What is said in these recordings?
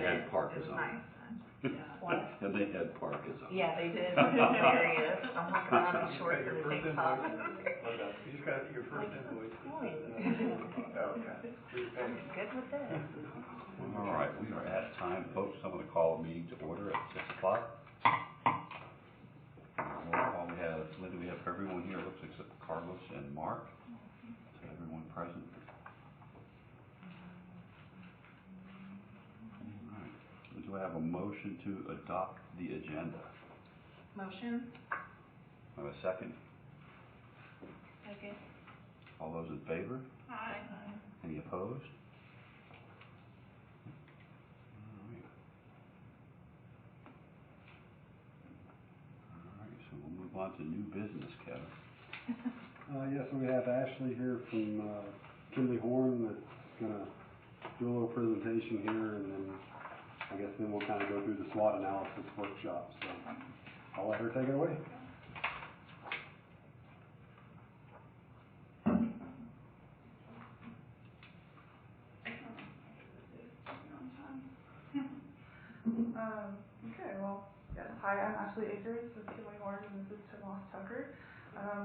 had parkas It was on. nice. What? And they had parkas on. Yeah, they did. Hilarious. I'm working on these shorts and a tank top. You just got your first invoice. Okay. Good with this. All right, we are at time, folks. I'm going to call the meeting to order at 6 o'clock. Roll call, we have, Linda, we have everyone here, looks except Carlos and Mark. So everyone present. All right. Do I have a motion to adopt the agenda? Motion? I have a second. Second. All those in favor? Aye. Any opposed? All right, so we'll move on to new business, Kevin. Yes, we have Ashley here from Kinley Horn that's going to do a little presentation here, and then I guess then we'll kind of go through the SWOT analysis workshop. So I'll let her take it away. Okay, well, yes. Hi, I'm Ashley Akers with Kinley Horn, and this is Tomas Tucker.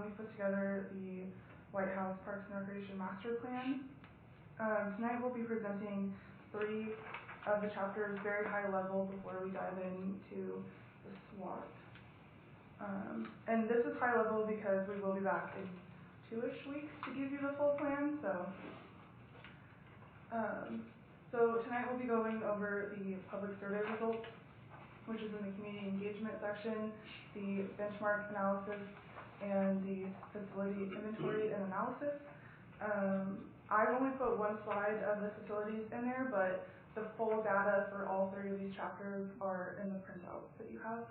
We put together the White House Parks and Recreation Master Plan. Tonight we'll be presenting 3 of the chapters very high level before we dive into the SWOT. And this is high level because we will be back in 2-ish weeks to give you the full plan. So tonight we'll be going over the public survey results, which is in the community engagement section, the benchmark analysis, and the facility inventory and analysis. I've only put one slide of the facilities in there, but the full data for all 3 of these chapters are in the printouts that you have.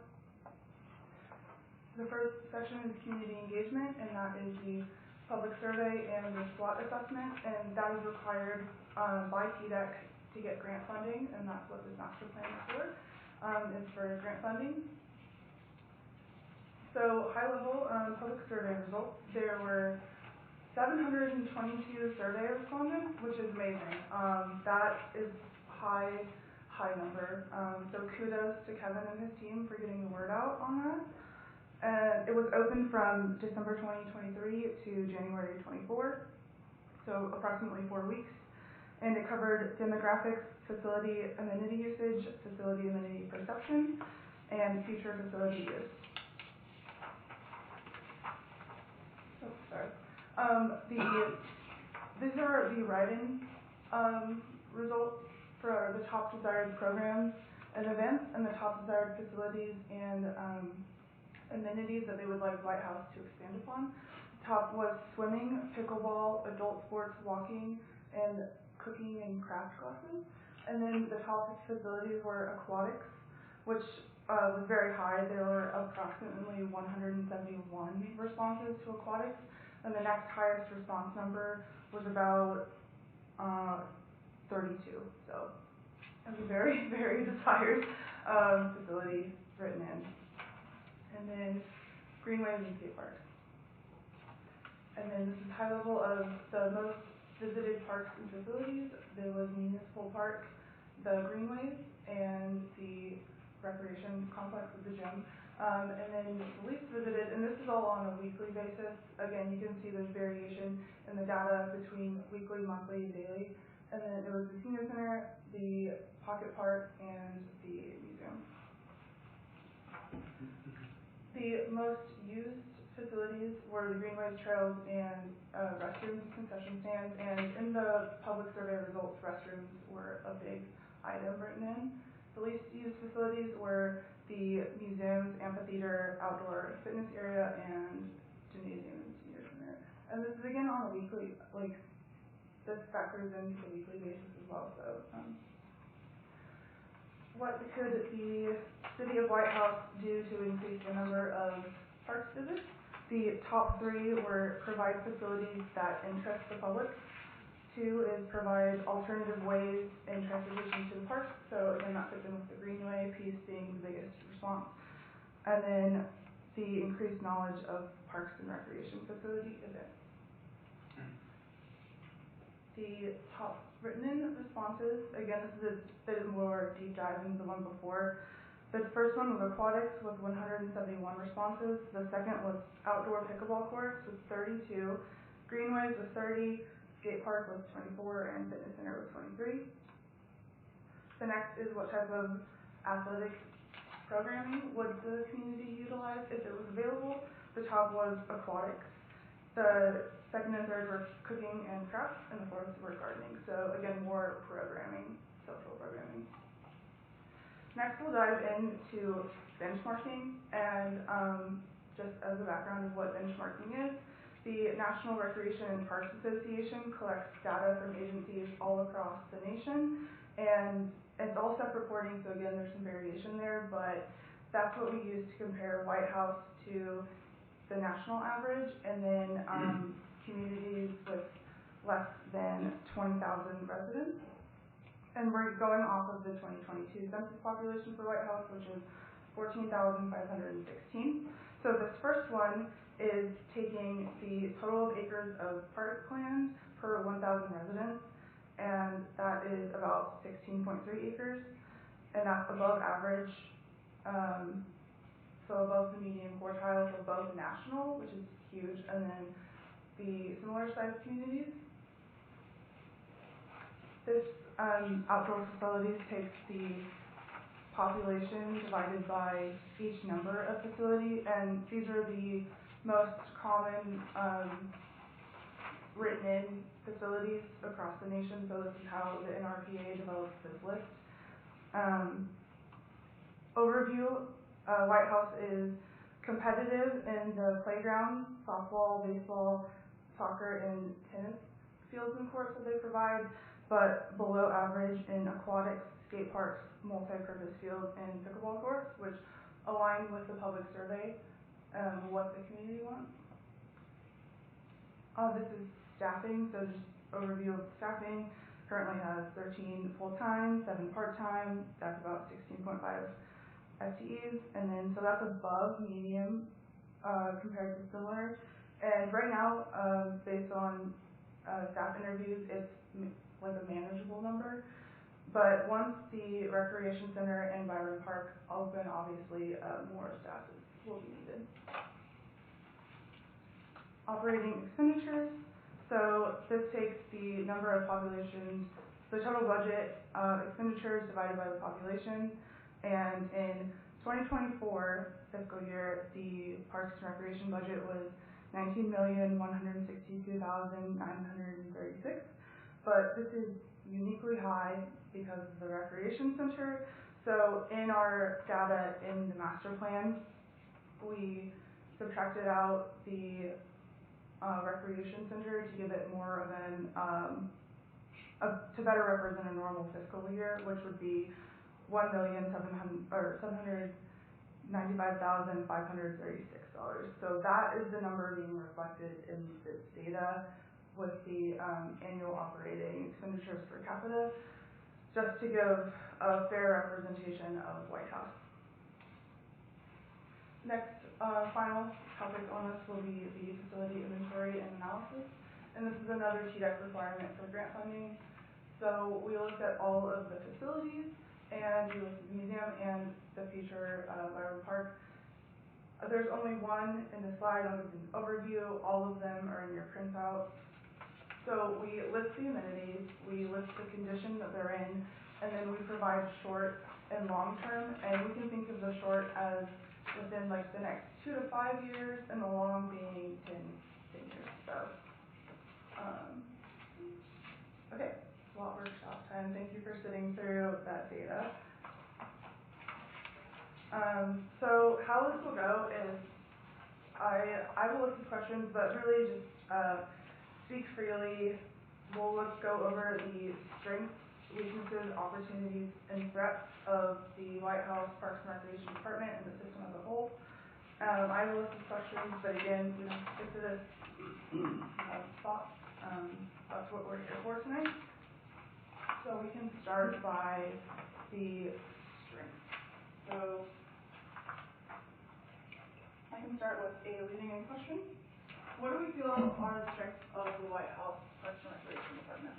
The first section is community engagement, and that is the public survey and the SWOT assessment, and that is required by PDEC to get grant funding, and that's what this master plan is for grant funding. So high level public survey results, there were 722 survey respondents, which is amazing. That is high number. So kudos to Kevin and his team for getting the word out on that. It was open from December 2023 to January 24, so approximately 4 weeks. And it covered demographics, facility amenity usage, facility amenity perception, and future facility use. Oh, sorry. These are the write-in results for the top desired programs and events, and the top desired facilities and amenities that they would like White House to expand upon. Top was swimming, pickleball, adult sports, walking, and cooking and craft classes. And then the top facilities were aquatics, which was very high. There were approximately 171 responses to aquatics, and the next highest response number was about 32. So it was a very, very desired facility written in. And then greenways and skate parks. And then this is high level of the most visited parks and facilities. There was Municipal Park, the greenways, and the recreation complex with the gym. And then the least visited, and this is all on a weekly basis. Again, you can see there's variation in the data between weekly, monthly, and daily. And then it was the senior center, the pocket park, and the museum. The most used facilities were the greenways, trails, and restrooms, concession stands. And in the public survey results, restrooms were a big item written in. The least used facilities were the museums, amphitheater, outdoor fitness area, and gymnasium and senior center. And this is again on a weekly, like this factors into the weekly basis as well. So, what could the City of White House do to increase the number of parks visits? The top 3 were provide facilities that interest the public. 2 is provide alternative ways and transportation to the park. So again, that fits in with the greenway piece being the biggest response. And then the increased knowledge of parks and recreation facility events. the top written in responses, again, this is a bit more deep dive than the one before. The first one was aquatics with 171 responses. The second was outdoor pickleball courts with 32. Greenways with 30. Skate park with 24, and fitness center with 23. The next is what type of athletic programming would the community utilize if it was available. The top was aquatics. The second and third were cooking and crafts, and the fourth were gardening. So again, more programming, social programming. Next, we'll dive into benchmarking, and just as a background of what benchmarking is, the National Recreation and Parks Association collects data from agencies all across the nation, and it's all self-reporting, so again, there's some variation there, but that's what we use to compare White House to the national average, and then communities with less than 20,000 residents. And we're going off of the 2022 census population for White House, which is 14,516. So this first one is taking the total of acres of park land per 1,000 residents, and that is about 16.3 acres, and that's above average, so above the median quartile, so above the national, which is huge, and then the similar sized communities. This outdoor facilities takes the population divided by each number of facility, and these are the most common written in facilities across the nation, so this is how the NRPA develops this list. Overview, White House is competitive in the playground, softball, baseball, soccer, and tennis fields and courts that they provide, but below average in aquatics, skate parks, multi-purpose fields, and pickleball courts, which align with the public survey, what the community wants. This is staffing, so just overview of staffing. Currently has 13 full-time, 7 part-time, that's about 16.5 FTEs, and then so that's above medium compared to similar. And right now, based on staff interviews, it's like a manageable number. But once the recreation center and Byron Park open, obviously more staff will be needed. Operating expenditures. So this takes the number of populations, the total budget expenditures divided by the population, and in 2024 fiscal year, the Parks and Recreation budget was $19,162,936, but this is uniquely high because of the recreation center. So in our data in the master plan, we subtracted out the recreation center to give it more of an, to better represent a normal fiscal year, which would be $1,795,536. So that is the number being reflected in this data with the annual operating expenditures per capita, just to give a fair representation of White House. Next, final topic on this will be the facility inventory and analysis. And this is another TDEC requirement for grant funding. So we looked at all of the facilities, and we looked at the museum and the future Byron Park. There's only one in the slide. I'll give you an overview. All of them are in your printout. So we list the amenities, we list the condition that they're in, and then we provide short and long term. And we can think of the short as within like the next 2 to 5 years, and the long being 10 years. So, okay, SWOT workshop time. Thank you for sitting through that data. So how this will go is I will list the questions, but really just speak freely. We'll go over the strengths, weaknesses, opportunities, and threats of the White House Parks and Recreation Department and the system as a whole. I will list the questions, but again, we don't stick to this thoughts. That's what we're here for tonight. So we can start by the strengths. So I can start with a leading in question. What do we feel are the strengths of the White House Parks and Recreation Department?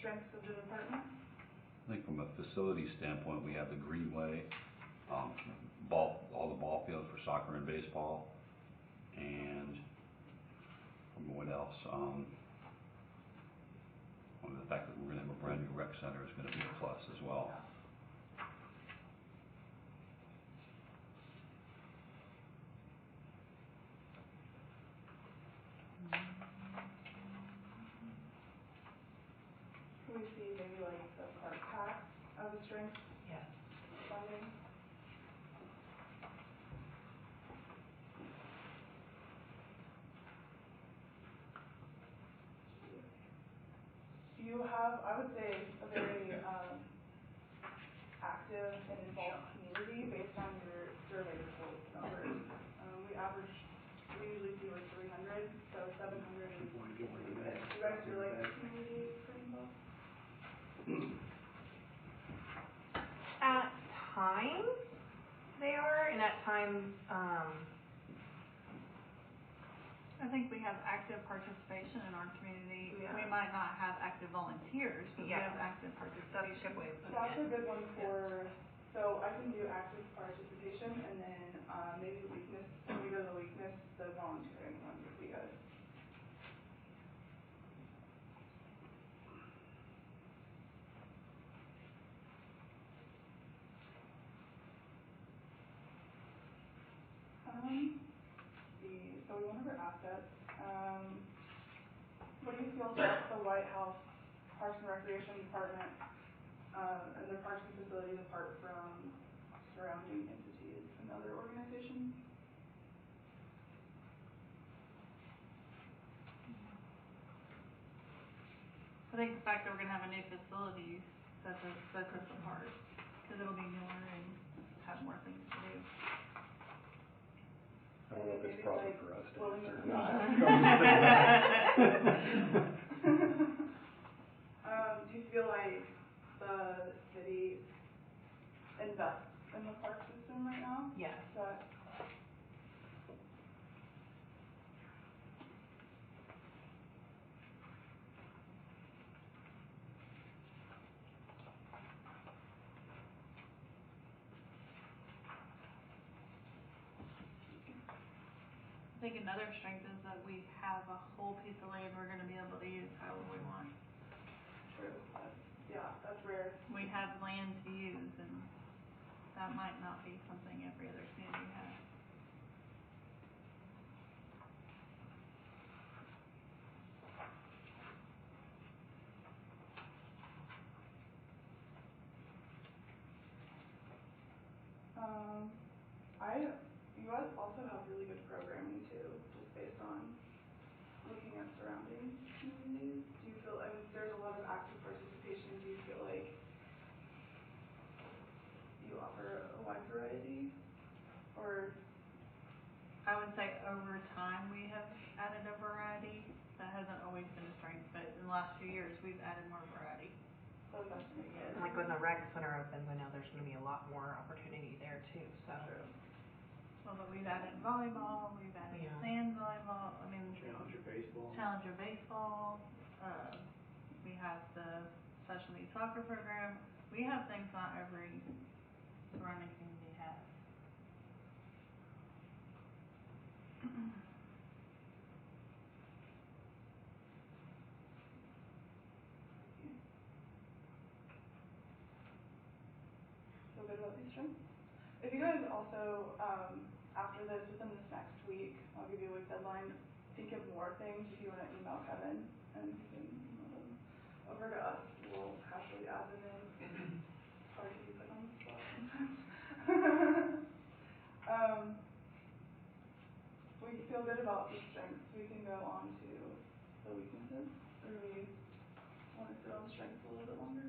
strengths of the department? I think from a facility standpoint, we have the greenway, all the ball fields for soccer and baseball, and what else? The fact that we're gonna have a brand new rec center is gonna be a plus as well. Can we see maybe like the park tax as a strength Yes. funding? You have, I would say, a very active and involved community based on your survey results numbers. We usually see like 300, so 700 is Want to give one of pretty the good. bags? You guys feel like the community is pretty involved? At times, they are, and at times, I think we have active participation in our community. Yeah. We might not have active volunteers, but we Yeah. have active that's a participation. good way of putting That's a it. good one for, so I can do active participation and then maybe the weakness, when we go to the weakness, the volunteering one would be good. So we went over assets. What do you feel about the White House Parks and Recreation Department and their parks and facilities apart from surrounding entities and other organizations? I think the fact that we're gonna have a new facility sets us apart, because it'll be newer and have more things to do. I don't know if it's Maybe proper like for us to willing answer or to- not. Do you feel like the city invests in the park system right now? Yes. Is that I think another strength is that we have a whole piece of land we're gonna be able to use however we want. true? That's rare. We have land to use, and that might not be something every other community has. You guys also have really good programming too, just based on looking at surrounding communities. Do you feel, I mean, there's a lot of active participation. Do you feel like you offer a wide variety? Or, I would say over time, we have added a variety. That hasn't always been a strength, but in the last few years, we've added more variety. so that's pretty good. Like when the rec center opens, I know there's gonna be a lot more opportunity there too, so. True. Well, but we've added volleyball, we've added Yeah. sand volleyball, I mean, Challenger baseball. Challenger baseball, we have the special needs soccer program. We have things not every surrounding community has. Feel good about these strengths? If you guys also, after this, within this next week, I'll give you a week deadline, think of more things if you want to email Kevin, and he can email them over to us. We'll happily add them in. It's hard to be put on the spot sometimes. We feel good about the strengths. We can go on to the weaknesses, or do we want to sit on the strengths a little bit longer?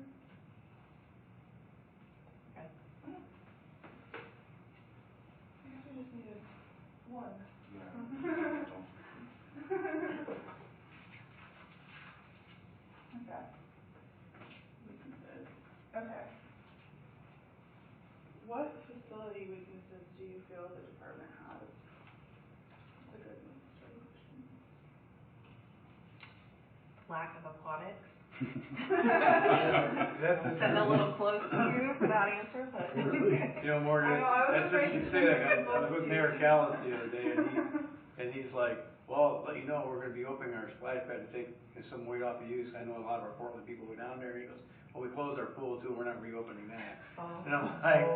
Okay. Okay. I guess we just needed one. Okay. Weaknesses. Okay. What facility weaknesses do you feel the department has? That's a good one, starting question. Lack of aquatics. Sitting a little close to you for that answer, but. You know, Morgan, I know, I was that's afraid interesting you to say that, say I was with Mayor Callis the other day, and he's like, well, let you know, we're gonna be opening our splash pad to take some weight off of use. I know a lot of our Portland people go down there, and he goes, well, we closed our pool too, we're not reopening that. And I'm like,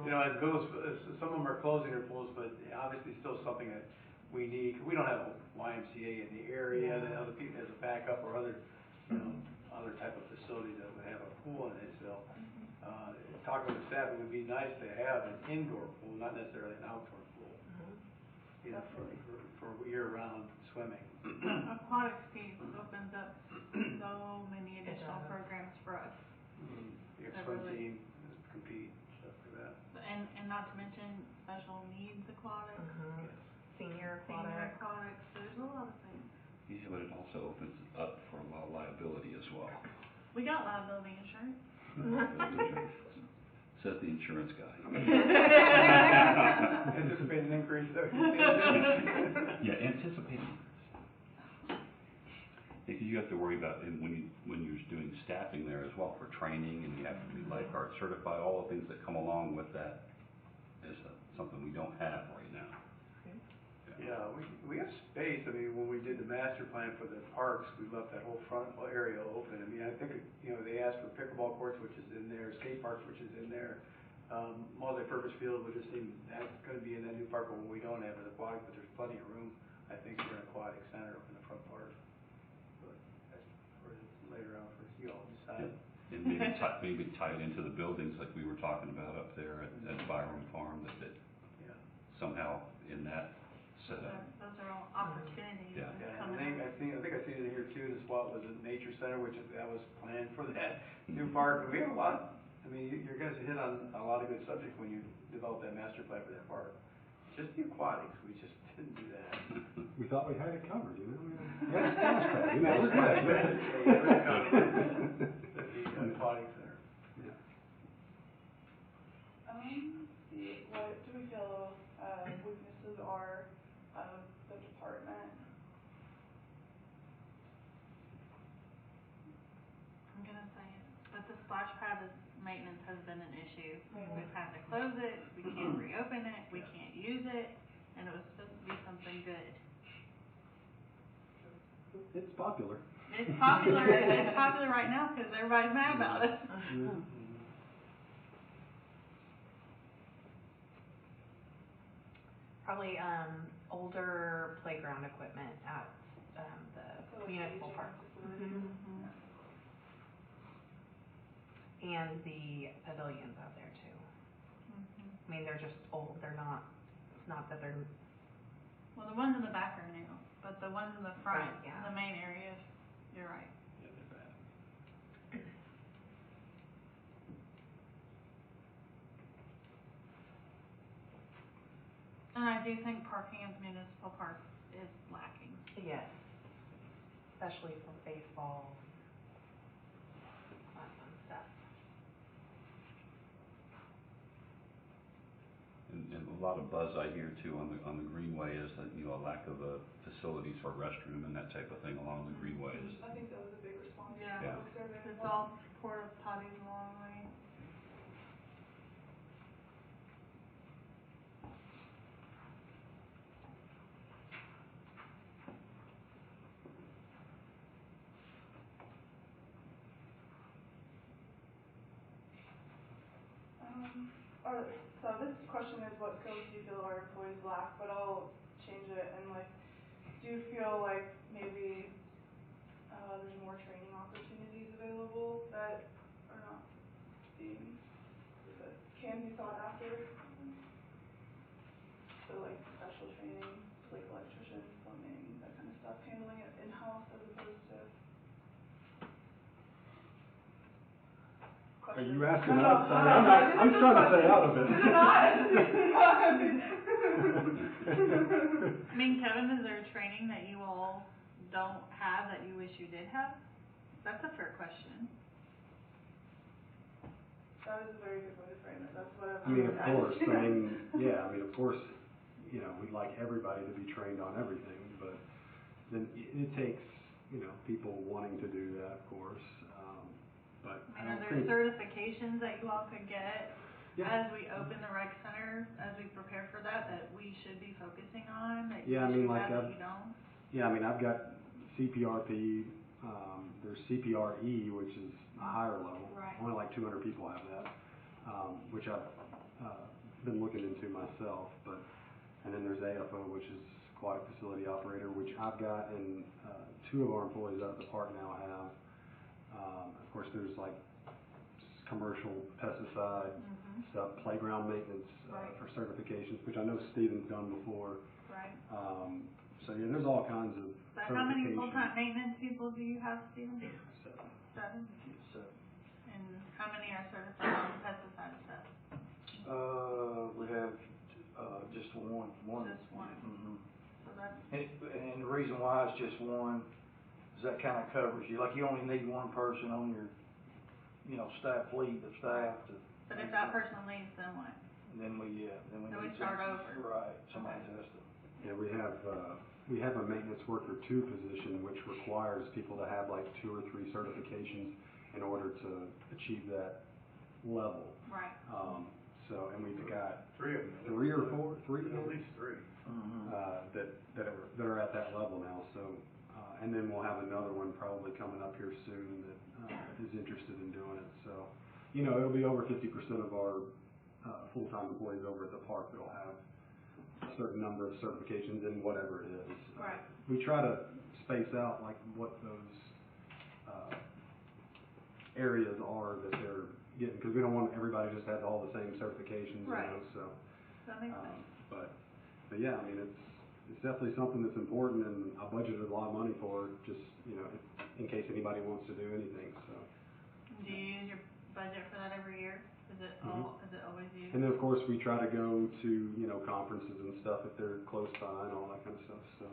you know, it goes, some of them are closing their pools, but obviously still something that we need, 'cause we don't have a YMCA in the area, that other people, as a backup, or other, you know, other type of facility that would have a pool in it, so. Talking with staff, it would be nice to have an indoor pool, not necessarily an outdoor pool, you know, for year-round swimming. Aquatics piece opens up so many additional programs for us. Your That swim really- team, compete, stuff like that. And not to mention special needs aquatics, Senior senior aquatics. aquatics, there's a lot of things. Yeah, but it also opens up for a lot of liability as well. We got liability insurance. Says the insurance guy. Anticipate an increase, though. Yeah, anticipating. Because you have to worry about, and when you're doing staffing there as well for training, and you have to be lifeguard certified, all the things that come along with that is something we don't have right now. Yeah, we have space. I mean, when we did the master plan for the parks, we left that whole front area open. I mean, I think, you know, they asked for pickleball courts, which is in there, skate parks, which is in there, multi-purpose field, which is that's going to be in that new park, but we don't have an aquatic, but there's plenty of room, I think, for an aquatic center up in the front part. But that's for later on for you all to decide. Yeah. And maybe tie it into the buildings like we were talking about up there at Byram Farm, that Yeah. somehow in that setup. Those are all opportunities Yeah. Yeah, coming and up. I think I seen it in here too, the spot was a nature center, which that was planned for that new park. And we have a lot, I mean, you're gonna hit on a lot of good subjects when you develop that master plan for that park. Just the aquatics, we just didn't do that. We thought we had it covered, you know? We had a splash pad, you know, we're good. The aquatic center. Yeah. See, what do we feel weaknesses are of the department? I'm gonna say it, but the splash pad maintenance has been an issue. Yeah. We've had to close it, we can't reopen it, we can't use it, and it was supposed to be something good. It's popular. It's popular, it's popular right now because everybody's mad about it. Probably, older playground equipment at, the municipal park. And the pavilions out there too. I mean, they're just old, they're not, it's not that they're, Well, the ones in the back are new, but the ones in the front, Front, yeah. the main areas, you're right. Yeah, they're bad. And I do think parking at the municipal park is lacking. yes, especially for baseball, that fun stuff. And a lot of buzz I hear too on the greenway is that, you know, a lack of facilities for restroom and that type of thing along the greenways. I think that was a big response. Yeah. Yeah. Public survey. It's all porta potties along the way. So this question is, what skills do you feel our employees lack? But I'll change it and do you feel like maybe there's more training opportunities available that are not being, that can be sought after? So special training, like electricians, plumbing, that kind of stuff, handling it in-house as opposed to. Are you asking No, us? no, I'm trying to stay out of it. This is not. I mean, Kevin, is there training that you all don't have that you wish you did have? That's a fair question. That is a very good way to frame it. That's what I mean, of course, of course, you know, we'd like everybody to be trained on everything, but then it takes, people wanting to do that, of course, but I I mean, are don't there think. certifications that you all could get Yeah. as we open the rec center, as we prepare for that we should be focusing on, that you Yeah, I mean, should like, have that you don't? Yeah, I mean, I've got CPRP, there's CPRE, which is a higher level. Right. Only like 200 people have that, which I've been looking into myself. And then there's AFO, which is Aquatic Facility Operator, which I've got, and 2 of our employees out at the park now have. Of course, there's like commercial pesticide stuff, playground maintenance Right. for certifications, which I know Stephen's done before. Right. So yeah, there's all kinds of But how many certifications. full-time maintenance people do you have, Stephen? So, 7? So, And how many are certified on pesticide stuff? we have, just one. Just one. Mhm. So that's, And the reason why it's just one is that kind of covers you, like you only need one person on your, staff fleet of staff to. but if that person leaves, then what? Then we Then we need start some- over. Right, somebody Okay. has to. yeah, we have a maintenance worker 2 position, which requires people to have like 2 or 3 certifications in order to achieve that level. Right. And we've got 3 of them. 3 or 4, 3 At least 3. that are at that level now. So, and then we'll have another one probably coming up here soon that is interested in doing it. So, it'll be over 50% of our full-time employees over at the park that'll have a certain number of certifications in whatever it is. Right. We try to space out like what those areas are that they're getting, because we don't want everybody just to have all the same certifications, Right. so. That makes sense. But yeah, I mean, it's definitely something that's important, and I budgeted a lot of money for it, just, in case anybody wants to do anything, so. Do you use your budget for that every year? Is it always used? And then, of course, we try to go to, conferences and stuff if they're close by and all that kind of stuff, so.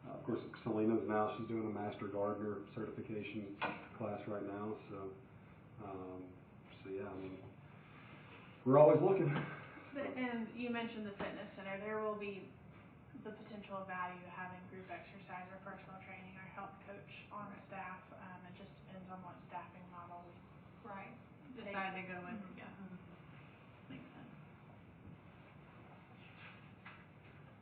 Of course, Selena's now, she's doing a Master Gardener certification class right now, so yeah, I mean, we're always looking. And you mentioned the fitness center. There will be the potential value of having group exercise or personal training or health coach on staff. It just depends on what staffing model we Right. take. Decide to go with, Mhm. yeah. Makes sense.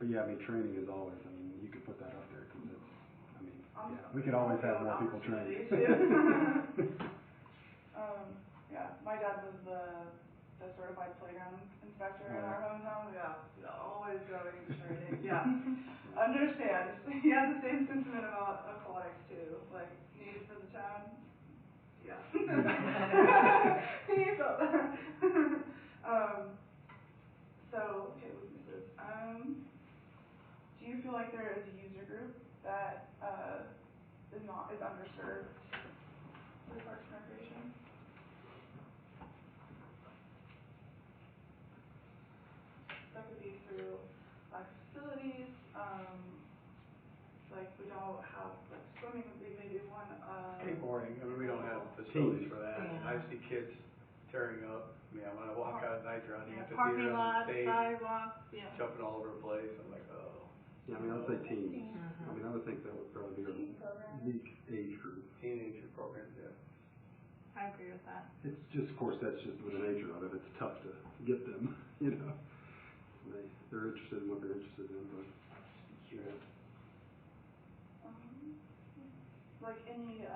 But yeah, I mean, training is always, I mean, you could put that up there, because it's, I mean, I'm yeah, we could always have more people opportunities, trained. too. Yeah, my dad was the certified playground inspector in our hometown. Yeah, always going to training. Yeah, understand. He had the same sentiment about aquatics too. Like, needed for the town. Yeah. He felt that. So, okay, weaknesses. Do you feel like there is a user group that is underserved for Parks and Recreation? That could be through lack of facilities, like we don't have like swimming would be maybe one. Skateboarding, I mean, we don't have facilities for that. Yeah. I see kids tearing up, when I walk out at night, they're on the Yeah, amphitheater, parking on lot, the stage, sidewalks, yeah. jumping all over the place. I'm like, oh. Yeah, I mean, I would say teens. Mhm. I mean, I would think that would probably be a Teen programs. unique age group. Teenager programs, yeah. I agree with that. It's just, of course, that's just with the nature of it. It's tough to get them, They're interested in what they're interested in, but. Yeah. Like any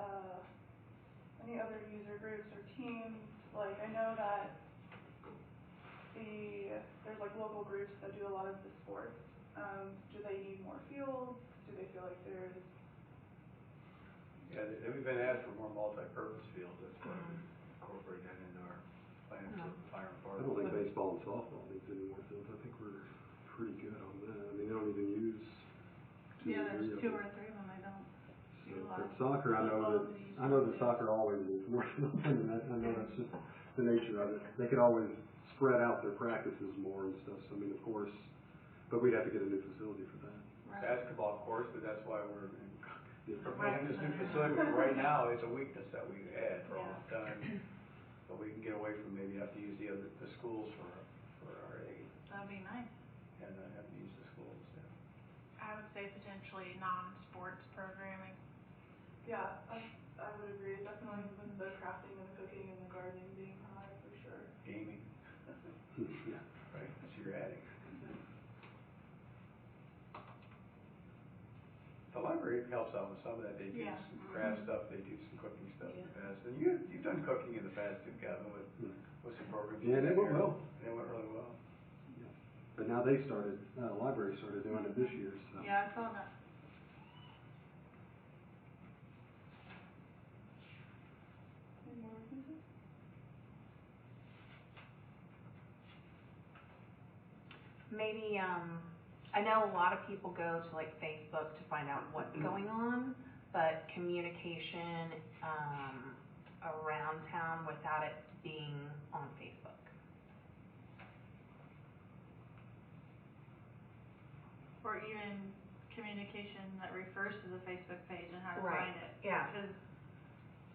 other user groups or teams, like I know that there's like local groups that do a lot of the sports. Do they need more fields? Do they feel like there's Yeah, we've been asked for more multi-purpose fields, that's why we incorporate that into our plans for Byron Park. I don't think baseball and softball needs any more fields. I think we're pretty good on that. I mean, they don't even use Yeah, or there's three of 2 them. or 3 of them I don't So, utilize. but soccer, I know that soccer always needs more fields. I mean, I know that's just the nature of it. They could always spread out their practices more and stuff. So I mean, of course, but we'd have to get a new facility for that. Right. Basketball, of course, but that's why we're Yeah. proposing this new facility. But right now, it's a weakness that we've had for a long time. But we can get away from maybe have to use the schools for our aid, That'd be nice. and not have to use the schools. Yeah. I would say potentially non-sports programming. Yeah, I would agree, definitely with the crafting and the cooking and the gardening being high, for sure. Gaming, Yeah. right, that's your attic. The library helps out with some of that, they do Yeah. some craft stuff, they do some cooking stuff in the past, and you've done cooking in the past too, Kevin, with some programs. Yeah, you it had went here. well. It went really well. But now they started, library started doing it this year, so. Yeah, I saw that. Any more references? Maybe, I know a lot of people go to like Facebook to find out what's going on, but communication, around town without it being on Facebook. Or even communication that refers to the Facebook page and how to Right, find it. yeah. Because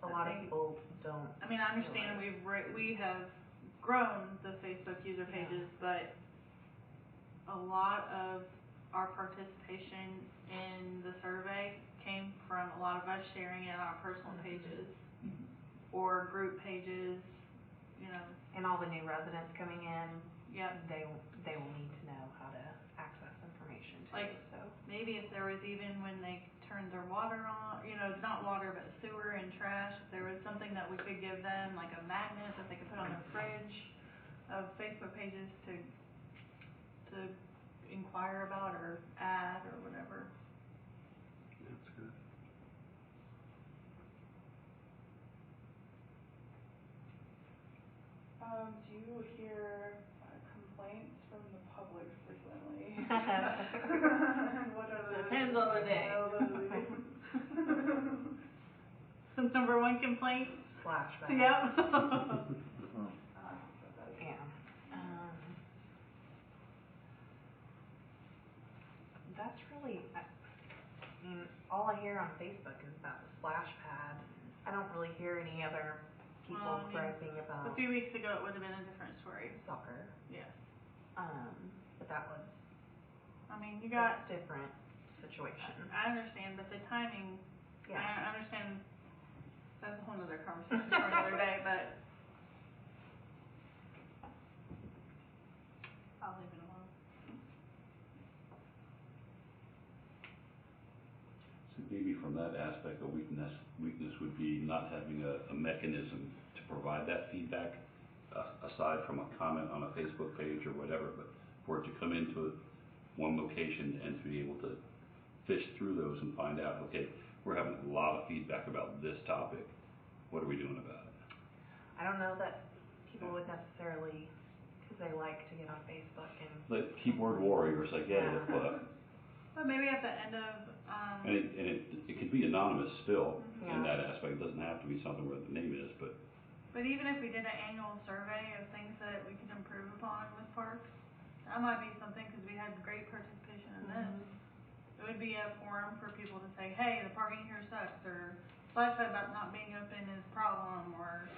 A I lot of think- people don't. I mean, I understand we have grown the Facebook user Yeah. pages, but a lot of our participation in the survey came from a lot of us sharing it on our personal pages or group pages, you know. And all the new residents coming in, Yep. they will need to know how to access information too, Like, so. maybe if there was even when they turned their water on, you know, not water but sewer and trash, if there was something that we could give them, like a magnet that they could put on their fridge of Facebook pages to inquire about or add or whatever. That's good. Do you hear complaints from the public frequently? What are the Depends on the day. Number one complaint? Flashback. Yep. Yeah. That's really, I mean, all I hear on Facebook is about the splash pad. I don't really hear any other people Well, I mean, griping A about few weeks ago, it would have been a different story. soccer. Yes. But that was I mean, you a got, different situation. I understand, but the timing, Yeah. I understand, that's a whole nother conversation for another day, but I'll leave it alone. So maybe from that aspect, a weakness would be not having a mechanism to provide that feedback, aside from a comment on a Facebook page or whatever, but for it to come into one location and to be able to fish through those and find out, okay, we're having a lot of feedback about this topic, what are we doing about it? I don't know that people would necessarily, because they like to get on Facebook and. Like keyboard warriors, I get it, Yeah. But maybe at the end of, and it could be anonymous still Yeah. in that aspect. It doesn't have to be something where the name is, but but even if we did an annual survey of things that we could improve upon with parks, that might be something, because we had great participation in this. It would be a forum for people to say, hey, the parking here sucks, or splash pad about not being open is a problem, or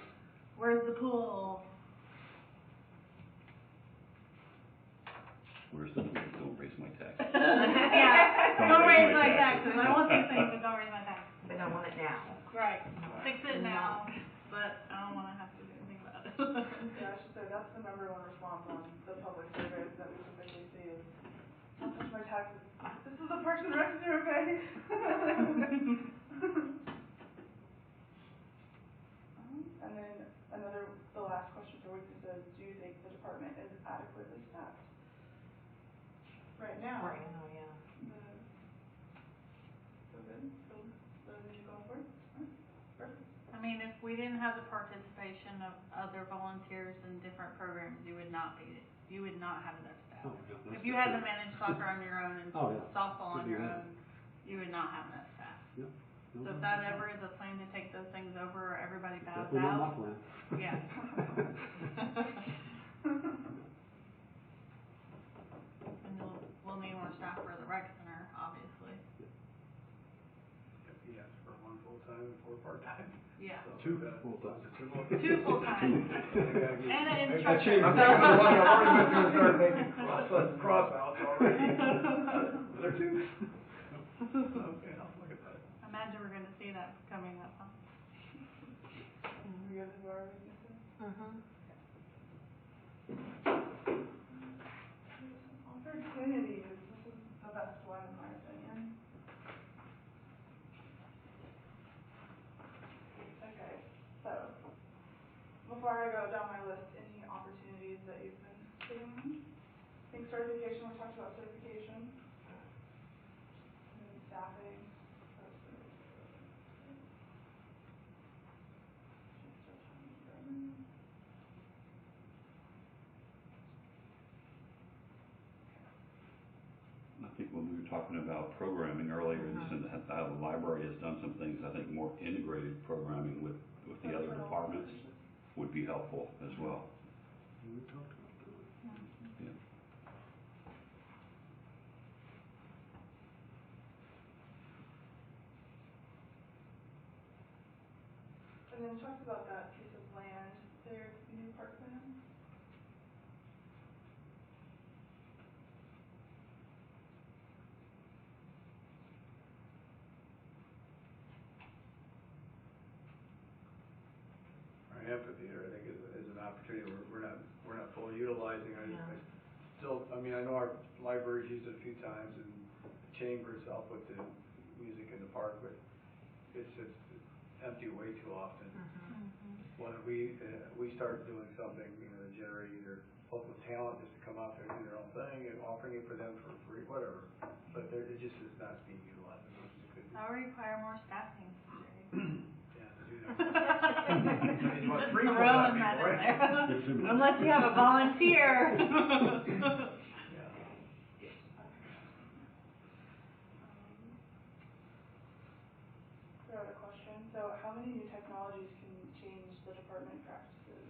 where's the pool? where's the pool? Don't raise my taxes. Yeah, don't raise my taxes. I want these things, but don't raise my taxes. But I want it now. Right. Fix it now, but I don't want to have to do anything about it. Yeah, I should say, that's the number one response on the public surveys that we typically see is, don't touch my taxes. This is the Parks and Rec survey. And then the last question for weakness is, do you think the department is adequately staffed? Right now. Right now, yeah. So good, so need to go for it? Perfect. I mean, if we didn't have the participation of other volunteers in different programs, you would not have enough staff. Oh, yeah, that's If you for had to sure. manage soccer on your own and Oh, yeah. softball on Couldn't do your that. own, you would not have enough staff. Yep. So if that ever is a plan to take those things over or everybody bows Definitely not my out, plan. yeah. And we'll need more staff for the rec center, obviously. Yep, he asked for 1 full-time and 4 part-time. Yeah. So, 2 full-time. 2 2 full-time. And an I instructor. changed, I'm thinking of the money, I've already went through and started making cross outs already. Was there 2? Okay, I'll look at that. Imagine imagine we're gonna see that coming up, huh? We have the our weaknesses. Opportunities, this is the best one in my opinion. Okay, so, before I go down my list, any opportunities that you've been sitting on? I think certification, we talked about certification. And then staffing. I think when we were talking about programming earlier, just in how the library has done some things, I think more integrated programming with the other departments would be helpful as well. We talked about that. Yeah. And then we talked about that piece of land there, the new park plan. Our amphitheater, I think, is an opportunity we're not fully utilizing. I know our library's used it a few times, and the chamber itself with the music in the park, but it's empty way too often. When we start doing something, to generate either local talent just to come out there and do their own thing, and offering it for them for free, whatever. But it just is not being utilized as much as it could be. That'll require more staffing, Jerry. Yeah, to do that. It's about three Throwing people, that in right? there. Unless you have a volunteer. I have a question. So how many new technologies can change the department practices?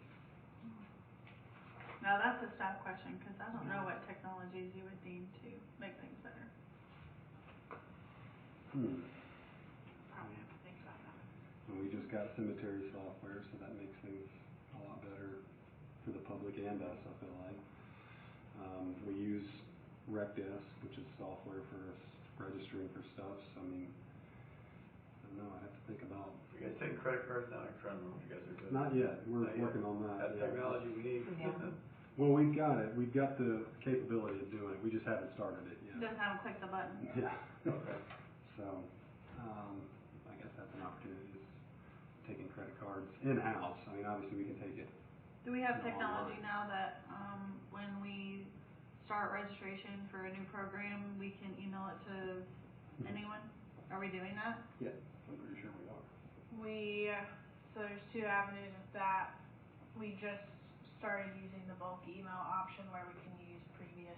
Now that's a staff question, because I don't know what technologies you would need to make things better. Probably have to think about that. And we just got cemetery software, so that makes things a lot better for the public and us, I feel like. We use RecDesk, which is software for us registering for stuff, so I mean, I don't know, I'd have to think about. You guys taking credit cards now? I'm trying to remember what you guys are doing. Not yet, we're Not yet. working on that. That's technology we need. Yeah. Well, we've got it, we've got the capability of doing it, we just haven't started it yet. Just haven't clicked the button. Yeah. Okay. So, I guess that's an opportunity, is taking credit cards in-house. I mean, obviously we can take it. Do we have No, technology online. now that when we start registration for a new program, we can email it to anyone? Are we doing that? Yeah, I'm pretty sure we are. So there's two avenues with that. We just started using the bulk email option where we can use previous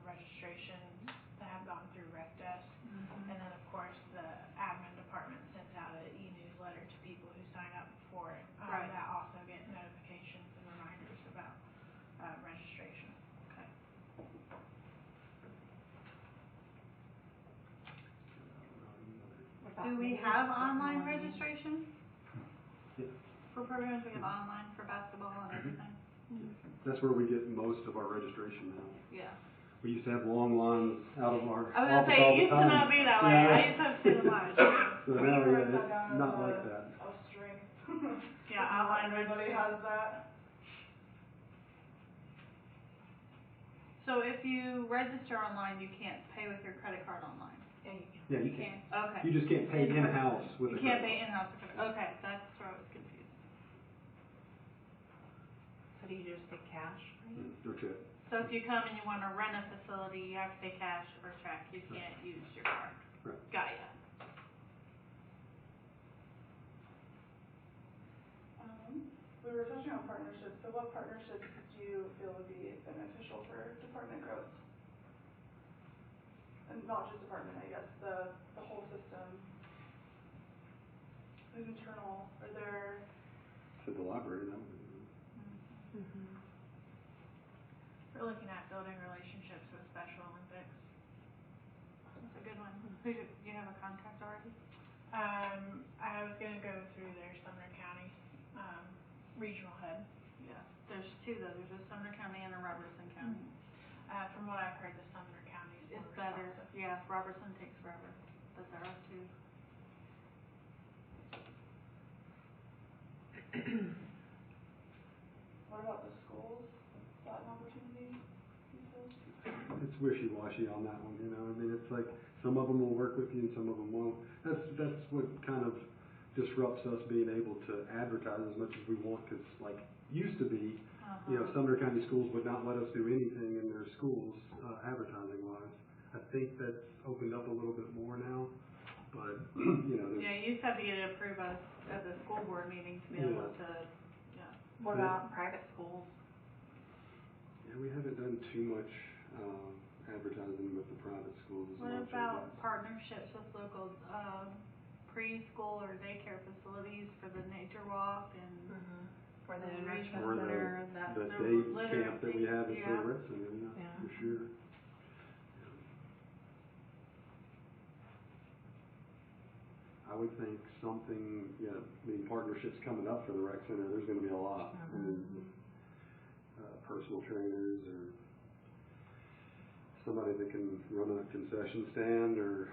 registrations that have gone through RecDesk. And then, of course, the admin department sends out an e-newsletter to people who sign up for it. Right. That also get notifications and reminders about registration. Okay. What about Do we maybe have just online technology? registration? Yeah. For programs, we have online for basketball and everything? That's where we get most of our registration now. Yeah. We used to have long lines out of our I was gonna office say, all it the used time. to not be that way. Yeah. I used to have to see the line. So now, I'm gonna yeah, write that it's down not as like that. a strength. Yeah, Not online everybody registration. has that. So if you register online, you can't pay with your credit card online? Yeah, you can. Yeah, you You can. Okay. You just can't pay in-house with You a can't credit pay card. in-house with a okay, that's where I was confused. So do you just take cash? Or check. So if you come and you wanna rent a facility, you have to pay cash or check, you can't use your card. Right. Got ya. We were touching on partnerships, so what partnerships do you feel would be beneficial for department growth? And not just department, I guess, the whole system. Like internal, are there? To the library, that would be. We're looking at building relationships with Special Olympics. That's a good one. Who do you have a contact already? I was going to go through their Sumner County regional head. Yeah, there's two though, there's a Sumner County and a Robertson County. From what I've heard, the Sumner County is It's more better, responsive. yeah, Robertson takes forever, but there are two. What about the schools? Is that an opportunity, you feel? It's wishy-washy on that one, you know, I mean, it's like, some of them will work with you and some of them won't. That's what kind of disrupts us being able to advertise as much as we want, because like, used to be, you know, Sumner County Schools would not let us do anything in their schools, advertising-wise. I think that's opened up a little bit more now, but, you know, there's. Yeah, you just have to get it approved at the school board meeting to be able to, What about private schools? Yeah, we haven't done too much, advertising with the private schools as What much, I about guess. partnerships with local, preschool or daycare facilities for the nature walk and For the enrichment Or center, the day camp that we have at yeah. the rec center, Yeah. for sure. I would think something, I mean, partnerships coming up for the rec center, there's gonna be a lot. I mean, personal trainers or somebody that can run a concession stand or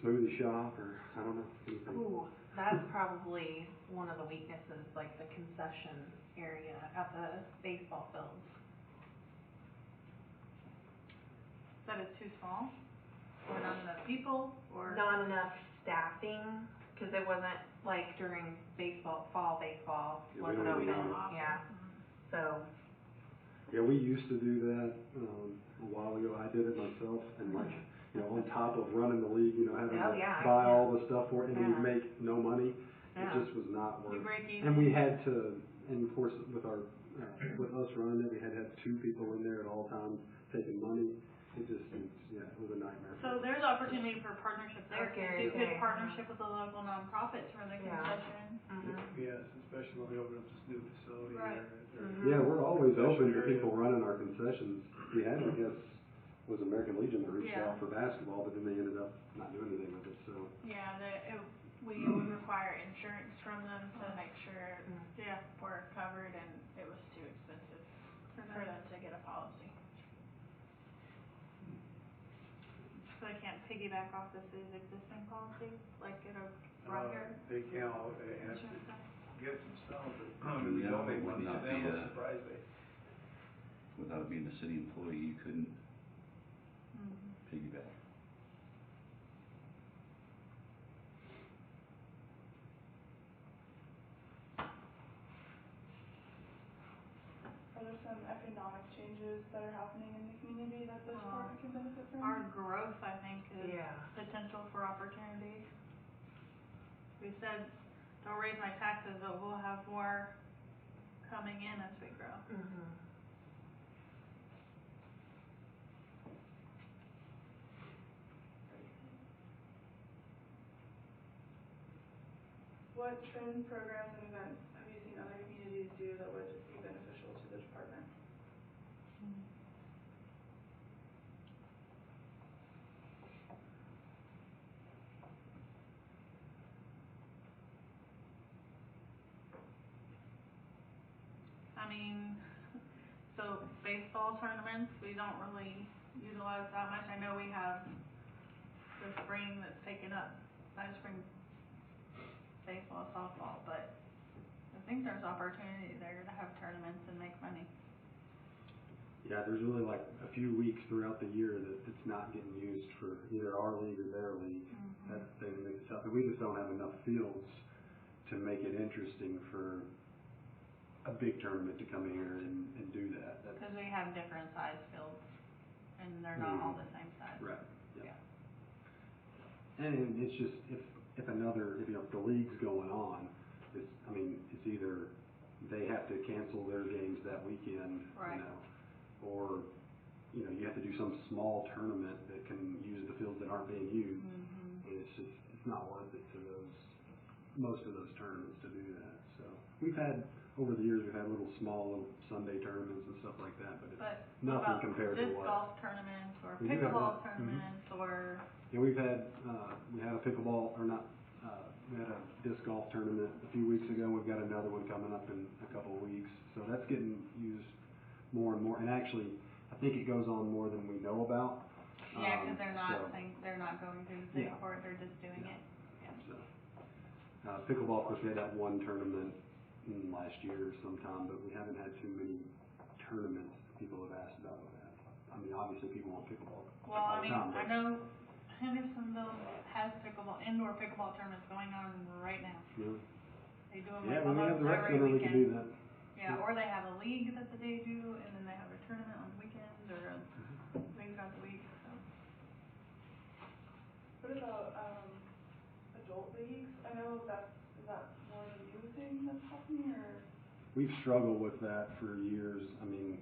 smoothie shop or, I don't know, anything. Ooh, that's probably one of the weaknesses, like the concession area at the baseball fields. That is too small, or not enough people, or? Not enough staffing, because it wasn't like during fall baseball, Yeah, we wasn't don't even open, know. yeah. So, Yeah, we used to do that, a while ago. I did it myself, and like, you know, on top of running the league, you know, having Oh, to yeah, buy yeah. all the stuff for it, and Yeah. we'd make no money. Yeah. It just was not worth. You break even. And we had to, and of course, with our, with us running it, we had to have 2 people in there at all times taking money. It just, it was a nightmare. So there's opportunity for partnership there, Okay, you could okay. partnership with the local nonprofits for the Yeah. concession. Yes, especially when we open up this new facility Right. here. Yeah, we're always open to Concession people area. running our concessions. We had, I guess, was American Legion that reached Yeah. out for basketball, but then they ended up not doing anything with it, so. Yeah, we would require insurance from them to make sure, we're covered, and it was too expensive for them to get a policy. So they can't piggyback off the city's existing policy, like get a rider? They can all, they have to Insurance company? get it themselves, but we Yeah, donate it would money to not them, be I'm a- surprised they. Without being a city employee, you couldn't piggyback. Are there some economic changes that are happening in the community that this department can benefit from? Our growth, I think, is Yeah. potential for opportunity. We said, don't raise my taxes, but we'll have more coming in as we grow. What training programs and events have you seen other communities do that would be beneficial to the department? I mean, so baseball tournaments, we don't really utilize that much. I know we have the spring that's taken up by spring baseball, softball, but I think there's opportunity there to have tournaments and make money. Yeah, there's really like a few weeks throughout the year that it's not getting used for either our league or their league. That's the thing that makes it tough. And we just don't have enough fields to make it interesting for a big tournament to come here and do that. Because we have different size fields, and they're not all the same size. Right, yeah. And it's just, if you know, if the league's going on, it's either they have to cancel their games that weekend, Right. you know, or, you know, you have to do some small tournament that can use the fields that aren't being used. And it's not worth it to most of those tournaments to do that. So over the years, we've had small Sunday tournaments and stuff like that, but it's nothing compared to what. Disc golf tournaments or We do have pickleball that. tournaments or. Yeah, we had a pickleball, we had a disc golf tournament a few weeks ago. We've got another one coming up in a couple of weeks. So that's getting used more and more. And actually, I think it goes on more than we know about. Yeah, because they're not going through the state court, they're just doing it. So, pickleball, of course, we had that one tournament last year sometime, but we haven't had too many tournaments people have asked about with that. I mean, obviously people want pickleball Well, all I the mean, time, I but know Hendersonville has indoor pickleball tournaments going on right now. yeah. They do them Yeah, like when we have almost the rec every center, we can do weekend. that. Yeah, or they have a league that they do, and then they have a tournament on the weekends, or a league throughout the week, so. What about, adult leagues? I know is that more of a new thing that's happening, or? We've struggled with that for years. I mean,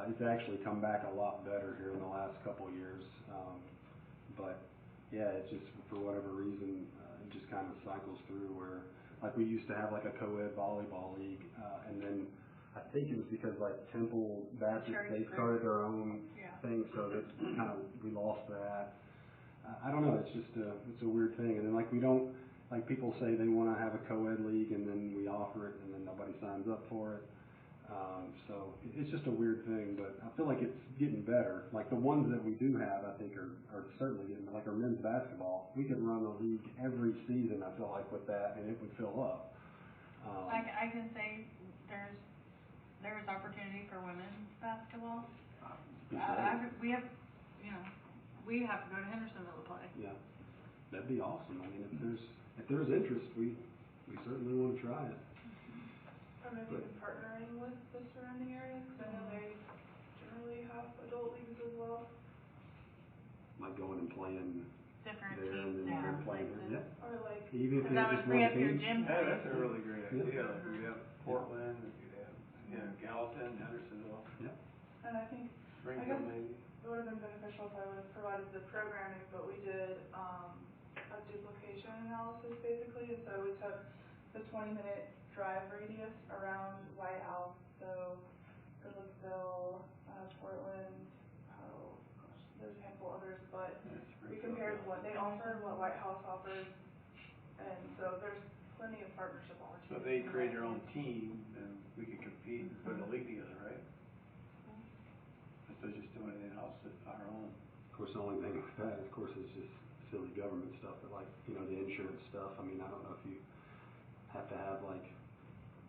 it's actually come back a lot better here in the last couple of years. But yeah, it's just for whatever reason, it just kind of cycles through where, like, we used to have like a co-ed volleyball league, and then I think it was because like Temple Baptist, they started their own thing, so that kind of, we lost that. I don't know, it's just it's a weird thing. And then like we don't, like people say they want to have a co-ed league and then we offer it and then nobody signs up for it. So it's just a weird thing, but I feel like it's getting better. Like the ones that we do have, I think are certainly getting, like our men's basketball. We could run a league every season, I feel like, with that, and it would fill up. I can say there's opportunity for women's basketball. We have, we have to go to Hendersonville to play. Yeah, that'd be awesome. I mean, if there's interest, we certainly want to try it. Or maybe even partnering with the surrounding areas, because I know they generally have adult leagues as well. Like going and playing Different there and teams, then different playing places. here. Yeah. Or like, Even if you That have would just free one up your team. gym Yeah, space. that's a really great idea, like Mhm. we have Portland, we could have, Gallatin, Hendersonville, Yeah. and I think Springfield maybe. it would have been beneficial if I would have provided the programming, but we did, a duplication analysis basically, and so we took the 20-minute drive radius around White House, so Phillipsville, Portland, there's a handful others, but we compared what they offer, what White House offers, and so there's plenty of partnership opportunities. So if they create their own team, then we could compete and put a league together, right? Instead of just doing it in-house at our own. Of course, the only thing with that, of course, is just silly government stuff, but like, the insurance stuff. I mean, I don't know if you have to have like,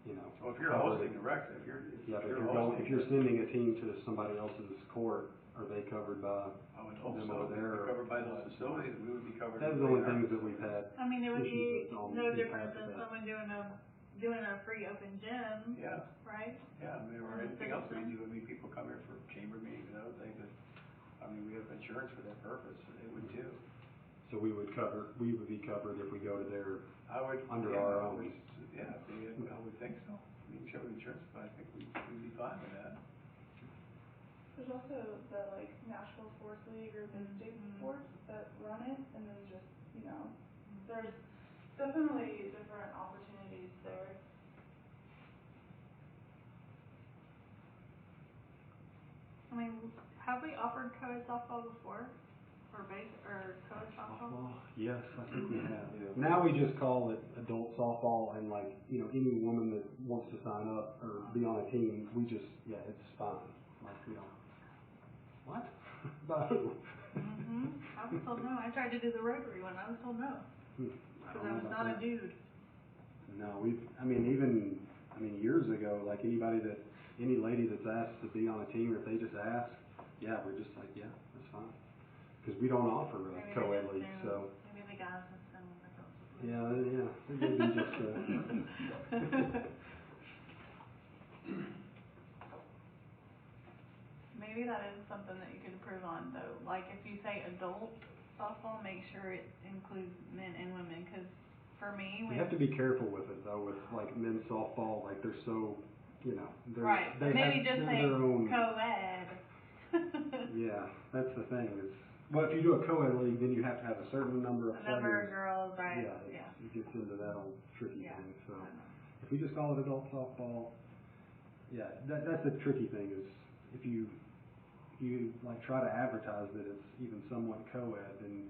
Well, if you're covered- hosting directly, if you're if you're sending a team to somebody else's court, are they covered by I would hope them so, over if there? we're covered by those facilities, we would be covered. That's the only things that we've had. I mean, it would be issues with on no in different past than that. someone doing a free open gym, Yeah, right? yeah, I mean, or anything else we do, I mean, people come here for chamber meetings and other things, and, I mean, we have insurance for that purpose, and they would too. So we would be covered if we go to their, I would, under yeah, our I own. would, yeah, I would think so. I mean, we have insurance, but I think we'd be fine with that. There's also the like Nashville Sports League or Mid-State Sports that run it, and then just, there's definitely different opportunities there. I mean, have we offered co-ed softball before? Or co-ed softball? Yes, I think we have. Yeah. Now we just call it adult softball, and like, any woman that wants to sign up or be on a team, it's fine. Like, we don't, what? About who? I was told no. I tried to do the Rotary one. I was told no. Because I was not a dude. No, years ago, like any lady that's asked to be on a team, or if they just ask, we're just like, that's fine. Because we don't offer a Maybe co-ed they league, just so. Maybe the guys assume the girls would play. Yeah, it may be just, Maybe that is something that you could improve on, though. Like, if you say adult softball, make sure it includes men and women, because for me, you have to be careful with it, though, with like men's softball, like they're so, they're, right, they maybe have, just they're say their own. co-ed. Yeah, that's the thing is, well, if you do a co-ed league, then you have to have a certain number of A players. number of girls, right? Yeah, it gets into that old tricky thing. So I know. if we just call it adult softball, that's the tricky thing is if you like try to advertise that it's even somewhat co-ed, then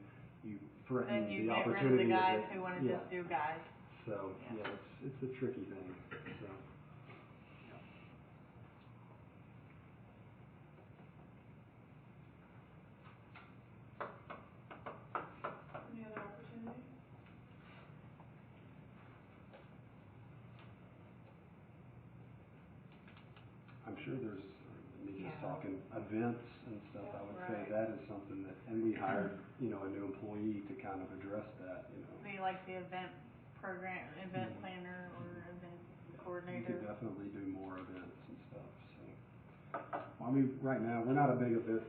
you threaten Then you the get rid of opportunity the guys that, who want to just do guys. So it's a tricky thing. So. Any other opportunities? I'm sure there's, Nika's Yeah. talking events and stuff, I would say Right. that is something that, and we hired, you know, a new employee to kind of address that, you know. Be like the event program, event Mhm. planner or event We coordinator. could definitely do more events and stuff, so. Well, I mean, right now, we're not a big event,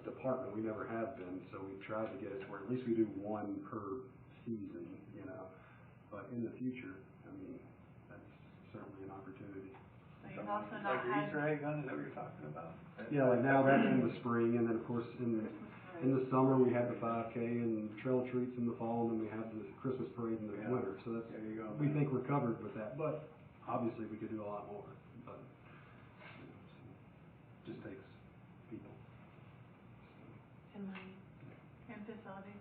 department, we never have been, so we've tried to get it to where at least we do one per season, you know. But in the future, I mean, that's certainly an opportunity. So you've also not Like your had Easter egg hunt, is that what you're talking about? Yeah, like now that's in the spring, and then of course in the summer we have the 5K and trail treats in the fall, and then we have the Christmas parade in the Yeah. winter. So that's, There you go. we think we're covered with that, but obviously we could do a lot more. But you know, so just takes people. And money. in facilities,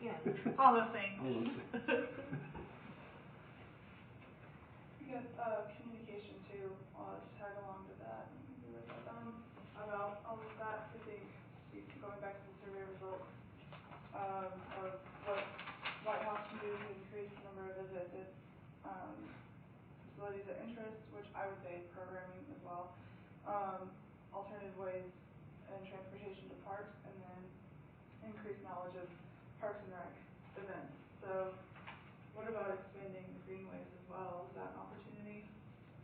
Yes. all those things. All those things. We got, communication too, to tag along to that, we wrote that down about all of that, I think, going back to the survey results, of what White House can do to increase the number of visits, it's, facilities of interest, which I would say programming as well, alternative ways and transportation to parks, and then increased knowledge of parks and rec events. So what about expanding the greenways as well? Is that an opportunity,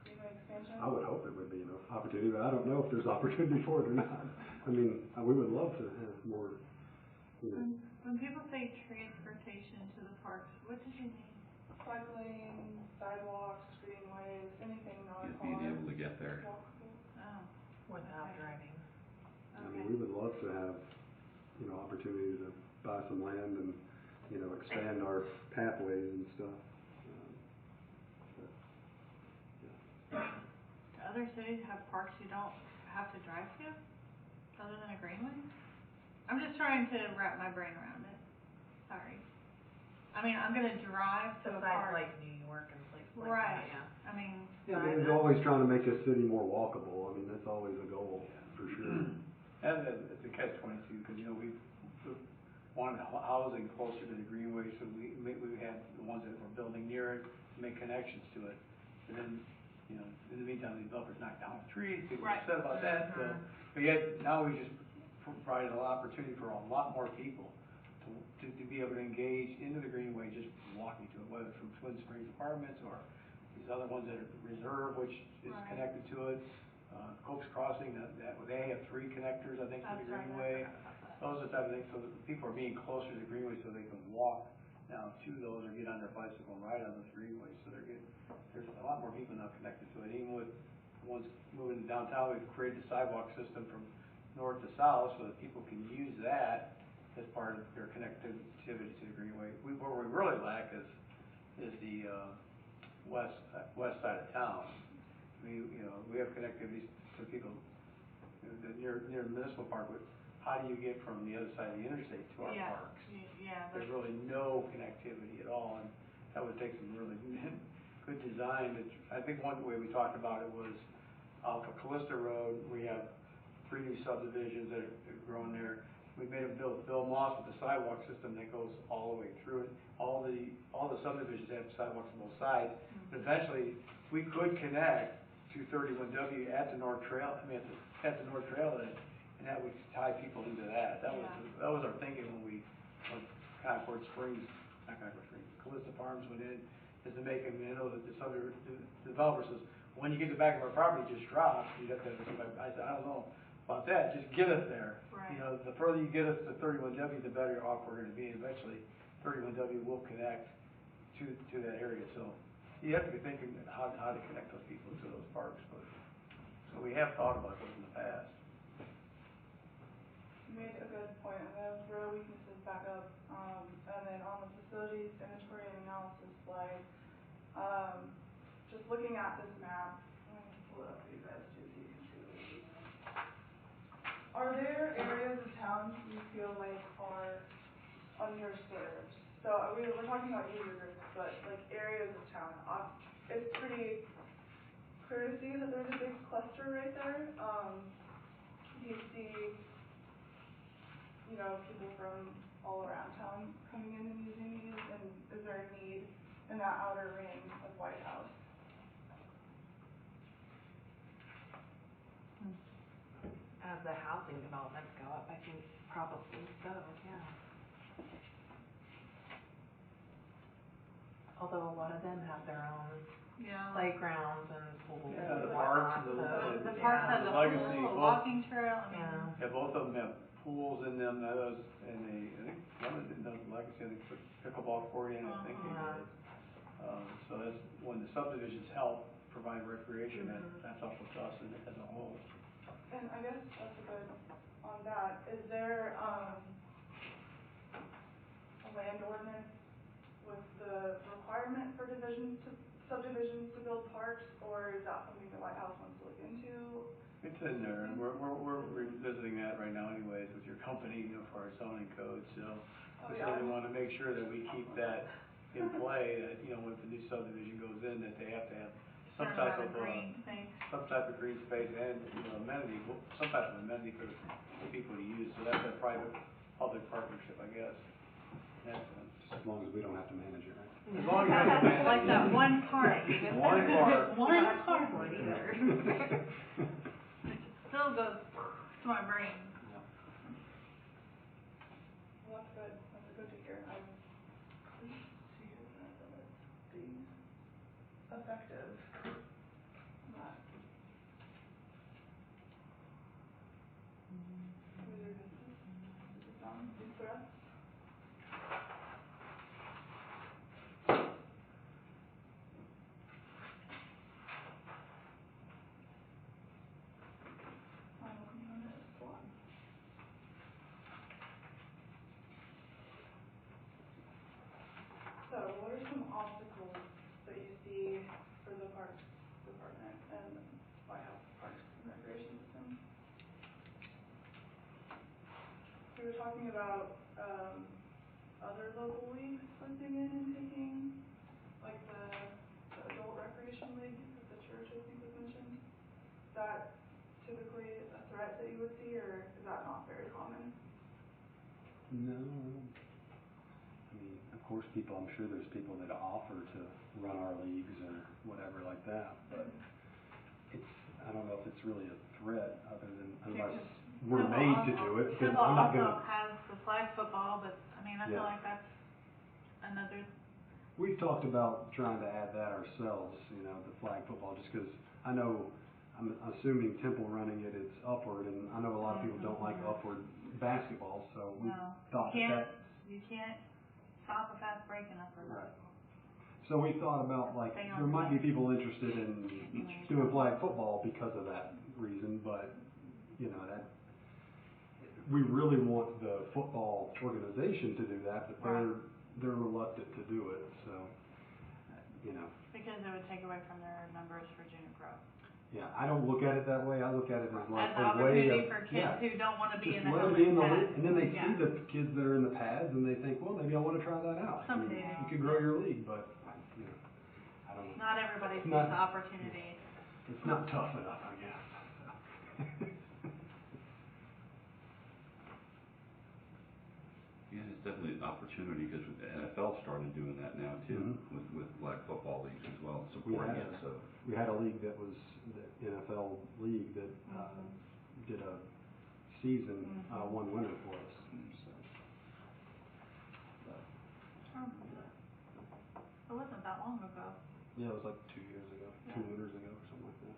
greenway expansion? I would hope it would be an opportunity, but I don't know if there's opportunity for it or not. I mean, we would love to have more, you know. When people say transportation to the parks, what did you mean? Cycling, sidewalks, greenways, anything not a Just car. being able to get there. Walkable. Oh. Without Okay. driving. I mean, we would love to have, you know, opportunity to buy some land and, you know, expand our pathways and stuff. But, yeah. Do other cities have parks you don't have to drive to, other than a greenway? I'm just trying to wrap my brain around it. Sorry. I mean, I'm gonna drive to a Besides park. like New York and places like Right. that, yeah. I mean, Yeah, I mean, it's always trying to make a city more walkable. I mean, that's always a goal, for sure. And it's a catch-22, because, you know, we wanted housing closer to the greenway, so we had the ones that were building near it, to make connections to it. And then, you know, in the meantime, the developers knocked down trees, people were Right. upset about that, so. But yet, now we just provided an opportunity for a lot more people to be able to engage into the greenway, just walking to it, whether it's from Twin Springs Apartments or these other ones that are reserved, which is Right. connected to it. Cope's Crossing, they have 3 connectors, I think, to the That's right, I greenway. forgot about that. Those are the type of things, so that people are being closer to the greenway so they can walk now to those or get on their bicycle and ride on those greenways. So there's a lot more people now connected to it. Even with the ones moving to downtown, we've created a sidewalk system from north to south so that people can use that as part of their connectivity to the greenway. Where we really lack is the west side of town. We have connectivity to people near the municipal park, but how do you get from the other side of the interstate to our Yeah. parks? Yeah. There's really no connectivity at all, and that would take some really good design. I think one way we talked about it was off of Callista Road, we have 3 new subdivisions that have grown there. We made them build Bill Moss with a sidewalk system that goes all the way through it. All the subdivisions have sidewalks on both sides. But eventually, we could connect to 31W at the North Trail, at the North Trail edge, and that would tie people into that. That was our thinking when Concord Springs, not Concord Springs, Callista Farms went in, is to make them, I know that the developer says, when you get to the back of our property, it just drops, you'd have to have somebody, I said, I don't know about that, just get us there. Right. You know, the further you get us to 31W, the better off we're gonna be, and eventually 31W will connect to that area, so you have to be thinking how to connect those people to those parks, but, so we have thought about those in the past. You made a good point. I'm gonna throw weaknesses back up, and then on the facilities inventory and analysis slide, just looking at this map, let me pull it up for you guys too, so you can see what it is. Are there areas of town you feel like are underserved? So we're talking about user groups, but like areas of town. It's pretty clear to see that there's a big cluster right there. Do you see, people from all around town coming in and using these, and is there a need in that outer ring of White House? as the housing developments go up, I think probably so, yeah. Although a lot of them have their own Yeah. playgrounds and pools Yeah, and the parks whatnot, and so, The yeah. park has The a legacy, pool, a both- walking trail, I mean. yeah. Yeah, both of them have pools in them, those, and I think one of them, the legacy, I think put pickleball court in, I think they Yeah. did. So that's, when the subdivisions help provide recreation, that's helpful to us as a whole. And I guess that's a good, on that, is there, a land ordinance with the requirement for subdivisions to build parks, or is that something the White House wants to look into? It's in there, and we're revisiting that right now anyways with your company, for our zoning code, so we certainly wanna make sure that we keep that in play, that, when the new subdivision goes in, that they have to have some Certain type amount of, green thing. some type of green space and, amenity, some type of amenity for the people to use, so that's a private-public partnership, I guess, in that sense. Just as long as we don't have to manage it, right? As long as we have to manage Like it. that one park. One park. One park. Either. It still goes to my brain. Well, that's good, that's good to hear. I couldn't see that it's being effective. Not. Does it sound good for us? Final component is SWOT. So what are some obstacles that you see for the Parks Department and White House Parks and Recreation System? We were talking about other local leagues slipping in and taking, like the adult recreation league that the church I think was mentioned. Is that typically a threat that you would see, or is that not very common? No. I mean, of course, I'm sure there's people that offer to run our leagues or whatever like that, but I don't know if it's really a threat other than unless we're made to do it, because Temple I'm not also gonna. has the flag football, but I mean, I feel Yeah. like that's another. We've talked about trying to add that ourselves, the flag football, just because I know, I'm assuming Temple running it is upward, and I know a lot of people don't like upward basketball, so we Well, thought you can't stop a fast break in upper Right. basketball. So we thought about, Stay on there might be the people interested in doing flag football because of that reason, but, that, we really want the football organization to do that, but they're reluctant to do it, so, Because it would take away from their numbers for junior pro. Yeah, I don't look at it that way. I look at it as like As an a way opportunity of, for kids who don't want to be just in the let them helmet be in the pads. league, and then they see Yeah. the kids that are in the pads, and they think, well, maybe I want to try that out. I mean, Someday. you could grow your league, but I don't know. Not everybody It's sees not- the opportunity. It's not tough enough, I guess. Yeah, it's definitely an opportunity, because the NFL started doing that now too, with flag football leagues as well, supporting it, so. We had a league that was the NFL league that did a season, one winner for us. So. It wasn't that long ago. Yeah, it was like 2 years ago, 2 winters ago, or something like that.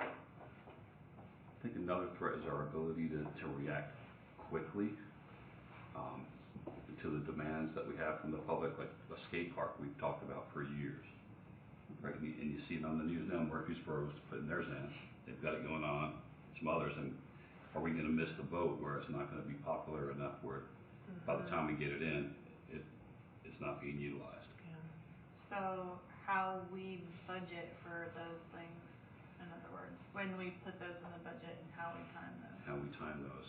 I think another threat is our ability to react quickly to the demands that we have from the public, like a skate park we've talked about for years. Right, and you see it on the news now, Murfreesboro's putting theirs in, they've got it going on, some others, and are we gonna miss the boat where it's not gonna be popular enough where by the time we get it in, it's not being utilized? So how we budget for those things, in other words, when we put those in the budget and how we time those. How we time those.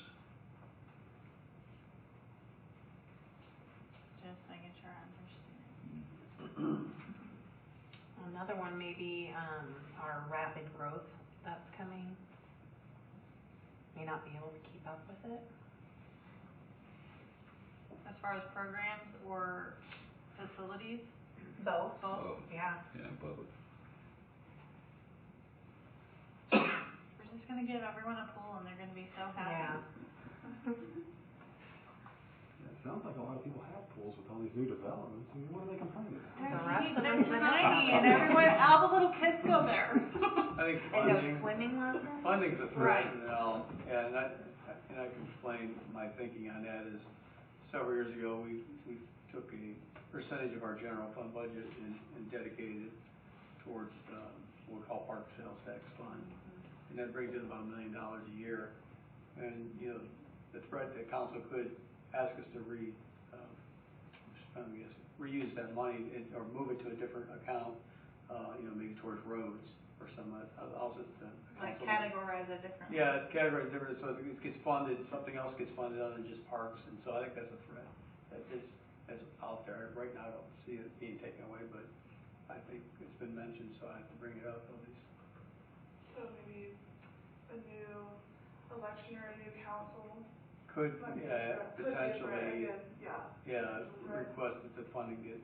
Just making sure I understand. Another one may be our rapid growth that's coming. May not be able to keep up with it. As far as programs or facilities? Both. Both? Both. Yeah. Yeah, both. gonna give everyone a pool and they're gonna be so happy. Yeah. Yeah, it sounds like a lot of people have pools with all these new developments. I mean, what are they complaining about? The rest of They're them don't have tiny and them. everyone, all the little kids go there. I think And no funding, swimming lessons? funding's a Right. threat, and I can explain my thinking on that is, several years ago, we took a percentage of our general fund budget and dedicated it towards, what we call Park Sales Tax Fund. And that brings in about $1 million a year. And, you know, the threat that council could ask us to reuse that money or move it to a different account, you know, maybe towards roads or some, also the Like council. categorize it differently. Yeah, it's categorized different, so it gets funded, something else gets funded other than just parks, and so I think that's a threat. That's out there. Right now, I don't see it being taken away, but I think it's been mentioned, so I have to bring it up at least. So maybe a new election or a new council. Could, might be yeah, a threat. Could be a threat potentially, again, yeah. yeah, Right. request that the funding get,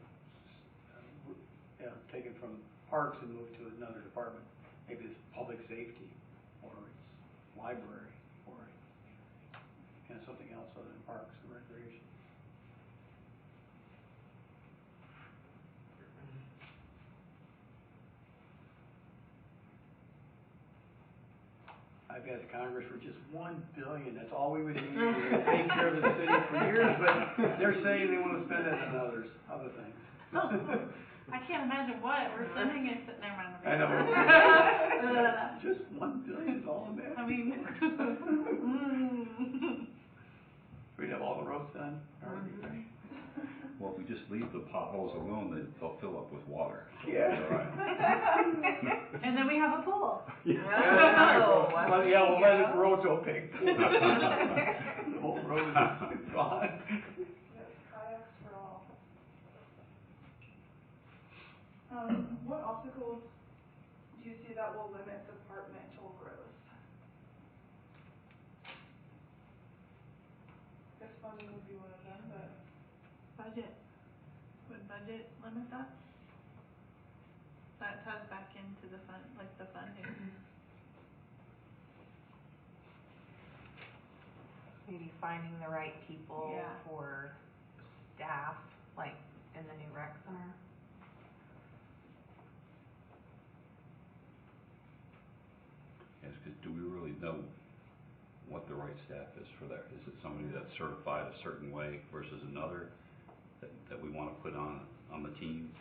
taken from parks and moved to another department. Maybe it's public safety, or it's library, or something else other than parks and recreation. I've asked Congress for just $1 billion. That's all we would need to take care of the city for years, but they're saying they want to spend it on other things. I can't imagine what, we're sending it, never mind. I know. Uh, Just $1 billion is all I'm asking. I mean, We'd have all the roads done. Well, if we just leave the potholes alone, they'll fill up with water. So Yeah. we'll be all right. and then we have a pool. Oh, Well, yeah, we'll let it grow to a big pool. The whole road is gone. Yes, kayaks for all. What obstacles do you see that will limit departmental growth? I guess funding would be one of them, but Budget. Would budget limit that? That ties back into the fund, like the funding. Maybe finding the right people Yeah. for staff, like in the new rec center. Yes, because do we really know what the right staff is for there? Is it somebody that's certified a certain way versus another that we want to put on the team?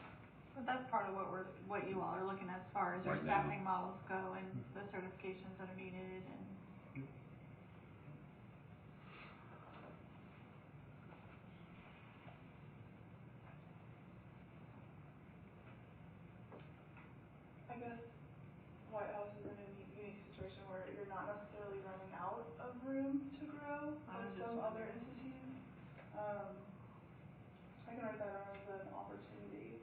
But that's part of what you all are looking at as far as your Right now. staffing models go and the certifications that are needed and. I guess White House is in a unique situation where you're not necessarily running out of room to grow I like was some just other wondering. entities. I can write that down as an opportunity,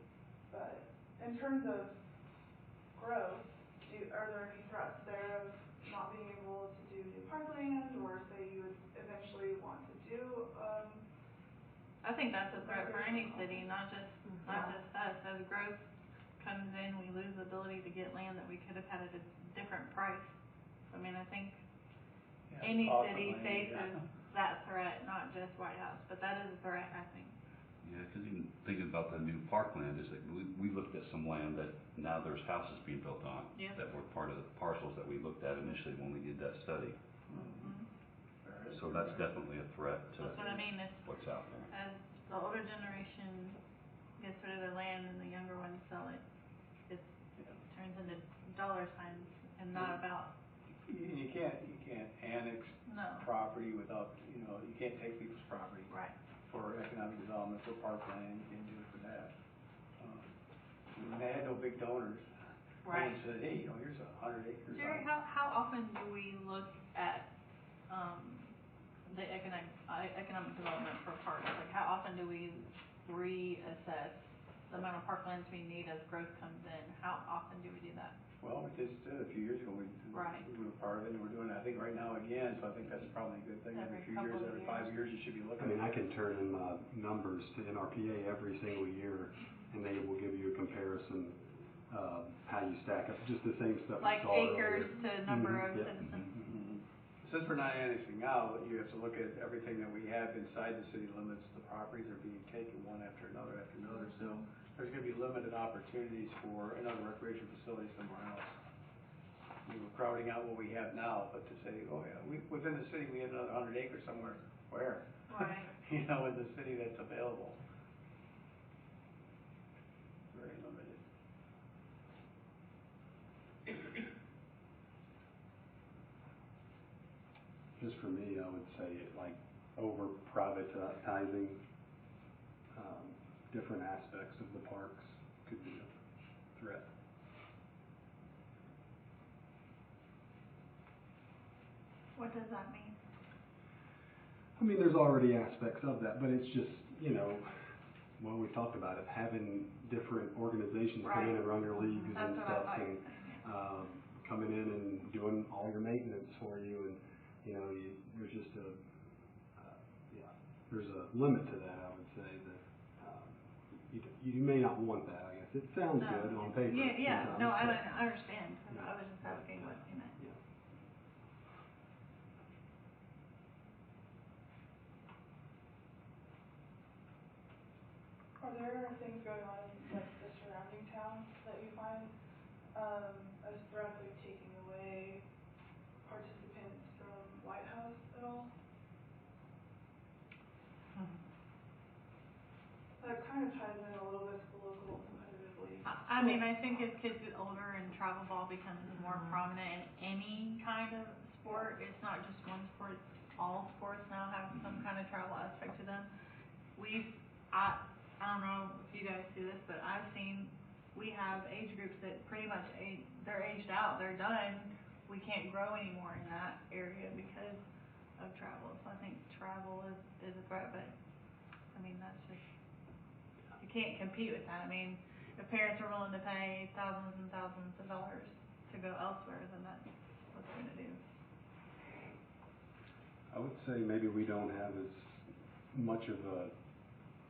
but in terms of growth, are there any threats there of not being able to do new parkland, or say you would eventually want to do, I think that's a threat for any city, not just Yeah. us. As growth comes in, we lose the ability to get land that we could have had at a different price. I mean, I think Yeah, any cost of city land, faces yeah. that threat, not just White House, but that is a threat, I think. Yeah, because even thinking about the new parkland, is that we looked at some land that now there's houses being built on Yep. that were part of the parcels that we looked at initially when we did that study. So that's definitely a threat to That's what I mean, it's, what's out there. as the older generation gets rid of their land and the younger ones sell it, it turns into dollar signs and not about, You can't annex no, property without, you can't take people's property right. for economic development, for parkland, you can't do it for that. And they had no big donors. Right. No one said, hey, here's 100 acres. Jerry, how often do we look at, the economic development for parks? Like, how often do we reassess the amount of parklands we need as growth comes in? How often do we do that? Well, we just did a few years ago. Right. We were part of it, and we're doing it, I think, right now again, so I think that's probably a good thing. Every Every few couple years, of every years. 5 years, you should be I looking mean, I at it. can turn in numbers to NRPA every single year, and they will give you a comparison how you stack up, just the same stuff Like we saw acres earlier. to number of Yep. citizens. Since we're not annexing out, you have to look at everything that we have inside the city limits. The properties are being taken one after another, so there's gonna be limited opportunities for another recreation facility somewhere else. I mean, we're crowding out what we have now, but to say, oh yeah, within the city, we had another 100 acres somewhere, where? Right. You know, in the city that's available. Very limited. Just for me, I would say like over privatizing different aspects of the parks could be a threat. What does that mean? I mean, there's already aspects of that, but it's just, you know, well, we talked about it, having different organizations come in Right. and run your leagues That's and what I stuff, thought you and were saying, coming in and doing all your maintenance for you, and you know, there's just there's a limit to that. I would say that you may not want that. I guess it sounds No. good on paper. Yeah, sometimes, no, I but- mean, I understand. Yeah. I was just asking what you meant. Yeah. Are there things going on in like the surrounding towns that you find as threats, like taking away participants from White House at all? That kind of ties in a little bit to the local competitive league. I mean, I think as kids get older and travel ball becomes more prominent in any kind of sport, it's not just one sport, all sports now have some kind of travel aspect to them. I don't know if you guys see this, but we have age groups that pretty much they're aged out, they're done. We can't grow anymore in that area because of travel. So I think travel is a threat, but I mean, that's just, you can't compete with that. I mean, if parents are willing to pay thousands and thousands of dollars to go elsewhere, then that's what they're going to do. I would say maybe we don't have as much of a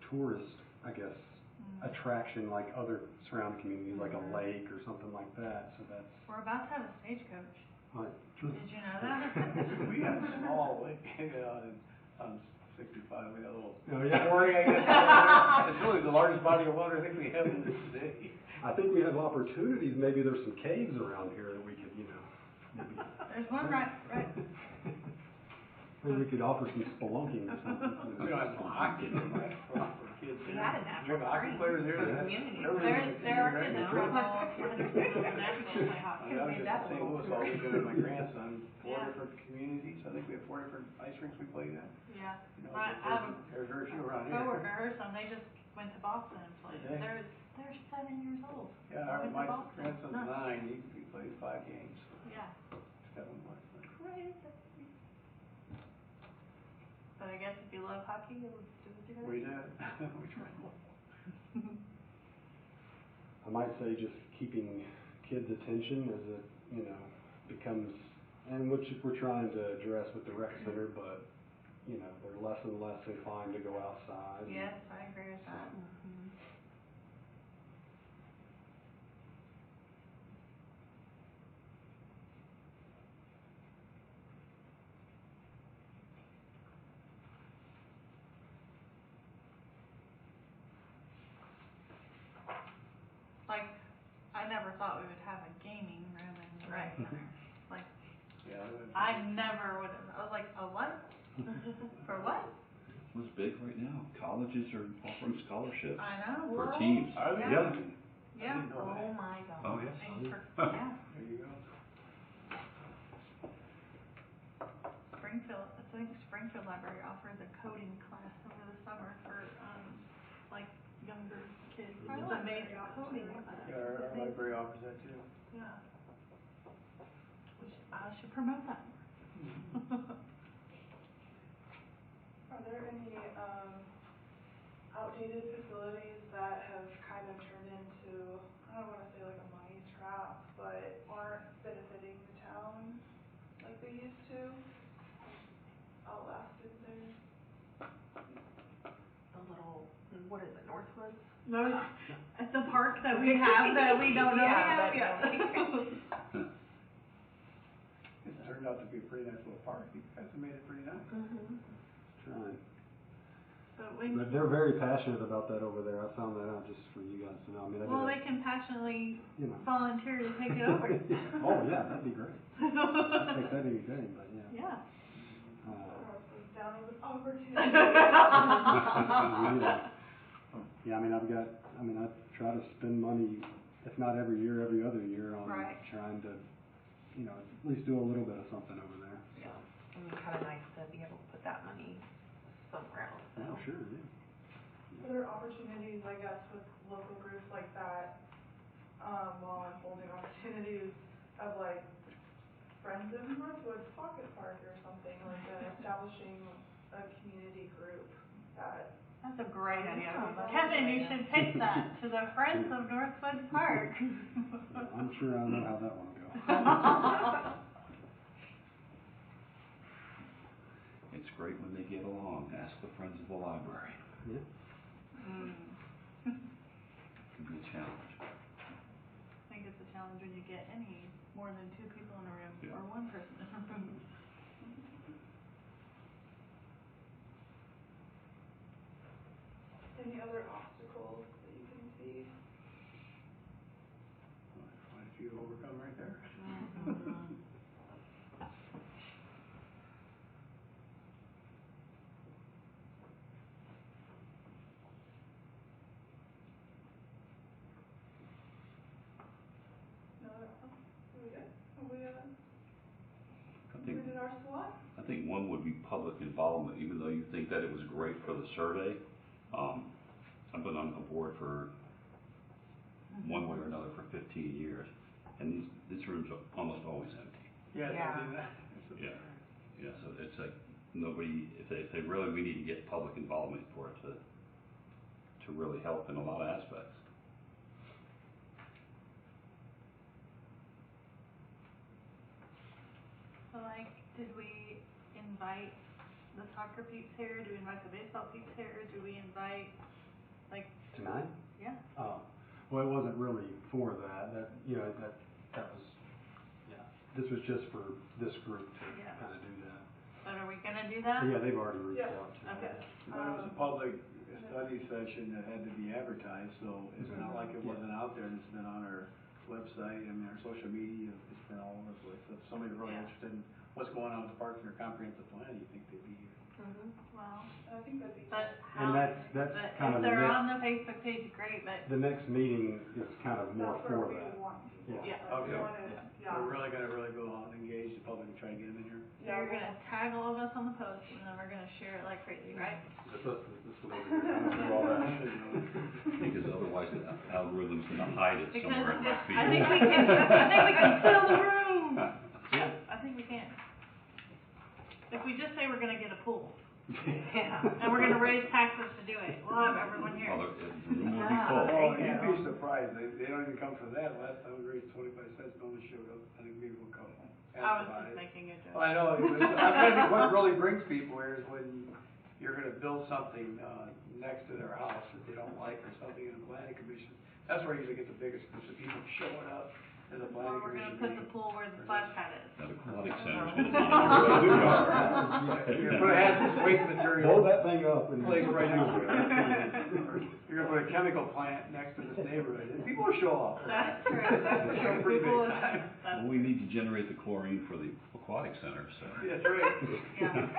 tourist, I guess, attraction like other surrounding communities, like a lake or something like that. So that's. We're about to have a stagecoach. Right. True. Did you know that? We got small, like, on 65, we got a little Oh, yeah. quarry, I guess. It's really the largest body of water I think we have in the city. I think we have opportunities. Maybe there's some caves around here that we could, you know, maybe. There's one right. Maybe we could offer some spelunking or something. We don't have no hockey for kids. We here. had a We natural have hockey spring. players here. For the That's- community. everything's There are kids in right. trouble. Henderson and Nashville play hockey. I was made just that in St. little Louis all weekend with my grandson, four Yeah. different communities. I think we have 4 different ice rinks we played in. Yeah. You know, I have a there's very few around here. coworker, her son, they just went to Boston and played. Did they? They're 7 years old. Yeah, Went to my Boston. grandson's Nuts. 9. He played 5 games. Yeah. 7 months. Crazy. But I guess if you love hockey, you'll do what you gotta We do. did. We tried. I might say just keeping kids' attention as it, you know, becomes, and which we're trying to address with the rec center, but, you know, they're less and less inclined to go outside. Yes, I agree with that. Like, I never thought we would have a gaming room in the rec center. Like, Yeah, I never would have. I was like, a what? For what? What's big right now? Colleges are offering scholarships I know. for What? teams. Are they? Yeah. Yeah. didn't know Oh that. my God. Oh, yes. And yeah. There you go. Springfield, I think Springfield Library offers a coding class over the summer for, like, younger kids. Our It's library amazing offers coding it. class. Yeah, our library offers that too. Yeah. I should promote that more. Are there any outdated facilities that have kind of turned into, I don't want to say like a money trap, but aren't benefiting the town like they used to? Outlasted their, The little, what is it, Northwoods? Those, at the park that we have that we don't know we have, Yeah, that It turned out to be a pretty nice little park. You guys have made it pretty nice. Trying. But But they're very passionate about that over there. I found that out just for you guys to know. I mean, I well, did they can passionately you know. volunteer to take it over. Oh, yeah, that'd be great. I'd take that any day, but yeah. Yeah. Ross goes down with opportunity. Yeah, I mean, I try to spend money, if not every year, every other year on Right. trying to, you know, at least do a little bit of something over there. Yeah, and kind of nice to be able to put that money somewhere else, so. Oh, sure, yeah. Are there opportunities, I guess, with local groups like that, while unfolding opportunities of like Friends of Northwood Pocket Park or something, like establishing a community group that That's a great idea. Yeah, that's a Kevin, good you idea. should pitch that to the Friends of Northwood Park. I'm sure I know how that one will go. It's great when they get along. Ask the friends of the library. Yeah. Can be a challenge. I think it's a challenge when you get any more than two people in a room Yeah. or one person in a room. any other obstacles that you can see? Quite a few to overcome right there. No, are we good? Have we, I think completed our SWOT? I think one would be public involvement, even though you think that it was great for the survey. I've been on a board for one way or another for 15 years, and these rooms are almost always empty. Yeah, Yeah. something that. Yeah, yeah. So it's like nobody. If they really, we need to get public involvement for it to really help in a lot of aspects. So like, did we invite the soccer peeps here? Do we invite the baseball peeps here? Do we invite, like, Tonight? yeah? Oh, well, it wasn't really for that. That, you know, that was, yeah. This was just for this group to Yeah. kind of do that. But are we gonna do that? Yeah, they've already reached Yeah. out to me. Okay. But it was a public study session that had to be advertised, so it's not like it Yeah. wasn't out there, and it's been on our website, I mean, our social media, it's been all over the place. So if somebody's really Yeah. interested in what's going on with the parks and their comprehensive plan, you think they'd be here. Well, I think that'd be. but And how, that's but kind if of the they're next, on the Facebook page, great, but the next meeting is kind of more That's where for we that. want people. Yeah. Yeah. Okay. We wanna, Yeah. We're really gonna go out and engage the public and try to get them in here. so you're gonna tag all of us on the post and then we're gonna share it like crazy, right? That's us, this one over here. I don't do all that. Because otherwise the algorithm's going to hide it Because somewhere in my feed. I think we can fill the room. I think we can. If we just say we're gonna get a pool Yeah. and we're gonna raise taxes to do it, we'll have everyone here. Well, the room will be Ah. full. Oh, There you you'd go. be surprised, they don't even come for that. Last time we raised 25 cents, no one showed up. I think maybe we'll come. I Ask was about just it. making a joke. Well, I know, I'm trying to think what really brings people here is when you're gonna build something, next to their house that they don't like or something in the planning commission. That's where you usually get the biggest groups of people showing up in the Or planning we're commission gonna put the meeting. pool where the splash pad is. That aquatic center's going to be everybody's yard. You're gonna put a hazardous waste material. Blow that thing up and. Place right next to it. Or you're gonna put a chemical plant next to this neighborhood, and people will show up. That's true. Show up pretty People big is- time. that's- Well, we need to generate the chlorine for the aquatic center, so. That's right. Yeah.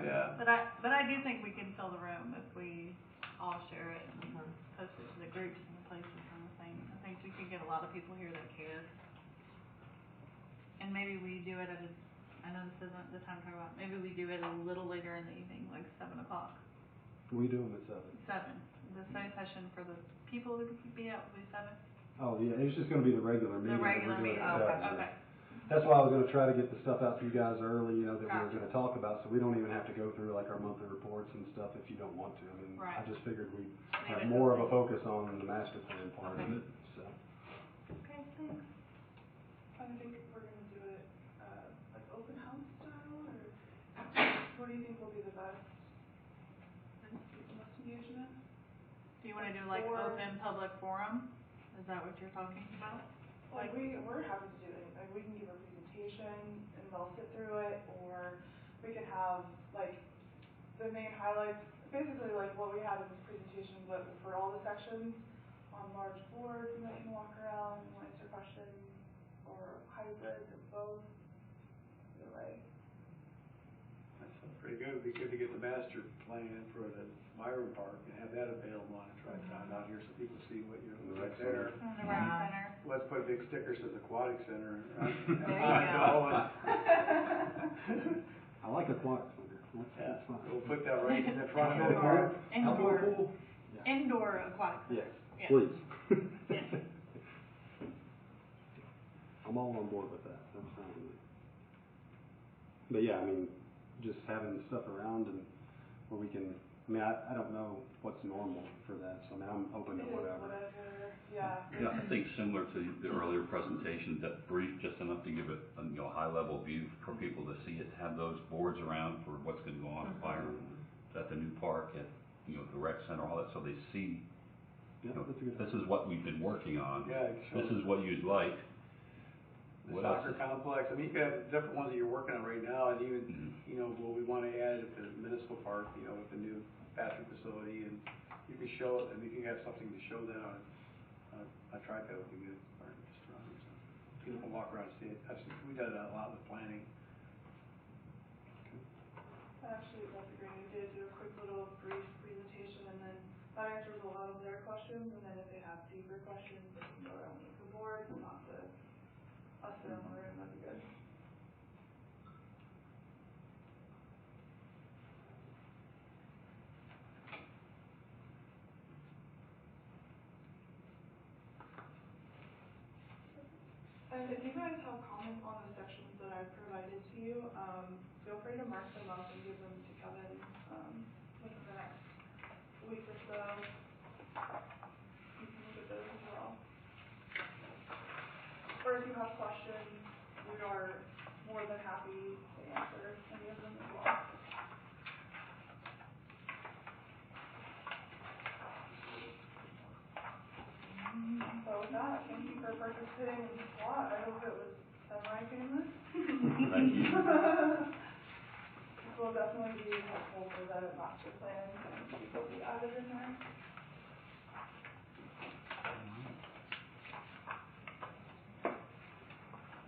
Yeah. But I do think we can fill the room if we all share it and post it to the groups and the places and the things. I think we could get a lot of people here that care. And maybe we do it at I know this isn't the time to talk about, maybe we do it a little later in the evening, like 7 o'clock. We do them at 7. 7. The study session for the people who could be out will be 7. Oh, yeah, it's just gonna be the regular meeting. The that regular we're doing meeting. at 7, yeah. Okay. That's why I was gonna try to get the stuff out to you guys early, you know, that we were Gotcha. gonna talk about, so we don't even have to go through like our monthly reports and stuff if you don't want to. I mean, Right. I just figured we'd Leave have it more of a open. focus on the master plan part of Okay. it, so. Okay, thanks. I think we're gonna do it, like open house style, or what do you think will be the best, most engagement? Do you wanna do like Or- open public forum? Is that what you're talking about? Like we're happy to do anything, like we can give a presentation and they'll sit through it, or we can have like the main highlights, basically like what we had in this presentation, but for all the sections on large boards, and they can walk around and answer questions, or hybrids of both, either way. That sounds pretty good. It'd be good to get the master plan for the Byron Park and have that available on a tripod out here so people see what you're The right rec there. On the Yeah. rec center. Let's put a big sticker says Aquatic Center. There you I know. I like aquatic center. Yeah, That's fine. we'll put that right in the front of it. Outdoor Indoor. pool? Yeah. Indoor aquatic center. Yes, Yeah. please. Yes. I'm all on board with that, that's fine with me. But yeah, I mean, just having stuff around and where we can, I mean, I don't know what's normal for that, so I mean, I'm open to It is whatever. yeah. Yeah, I think similar to the earlier presentation, that brief just enough to give it a, high level view for people to see it, have those boards around for what's gonna go on at Byron, at the new park, at, the rec center, all that, so they see, Yeah, that's a good this idea. is what we've been working on. Yeah, sure. This is what you'd like. The What else soccer is- complex, I mean, you could have different ones that you're working on right now, and even, Mhm. what we wanna add at the municipal park, with the new bathroom facility, and you can show it, and you can have something to show that on a tripod would be good, or just around here, so. People can walk around and see it. We did that a lot with planning. Actually, that's a great idea, do a quick little brief presentation, and then that answers a lot of their questions, and then if they have deeper questions, they can go around with the board, and not the, us in the room, that'd be good. And if you guys have comments on the sections that I've provided to you, feel free to mark them up and give them to Kevin, within the next week or so. You can look at those as well. Or if you have questions, we are more than happy to answer any of them as well. So with that, thank you for participating in SWAT. I hope it was semi-painless. Thank you. This will definitely be helpful for the master plan and these will be added in there.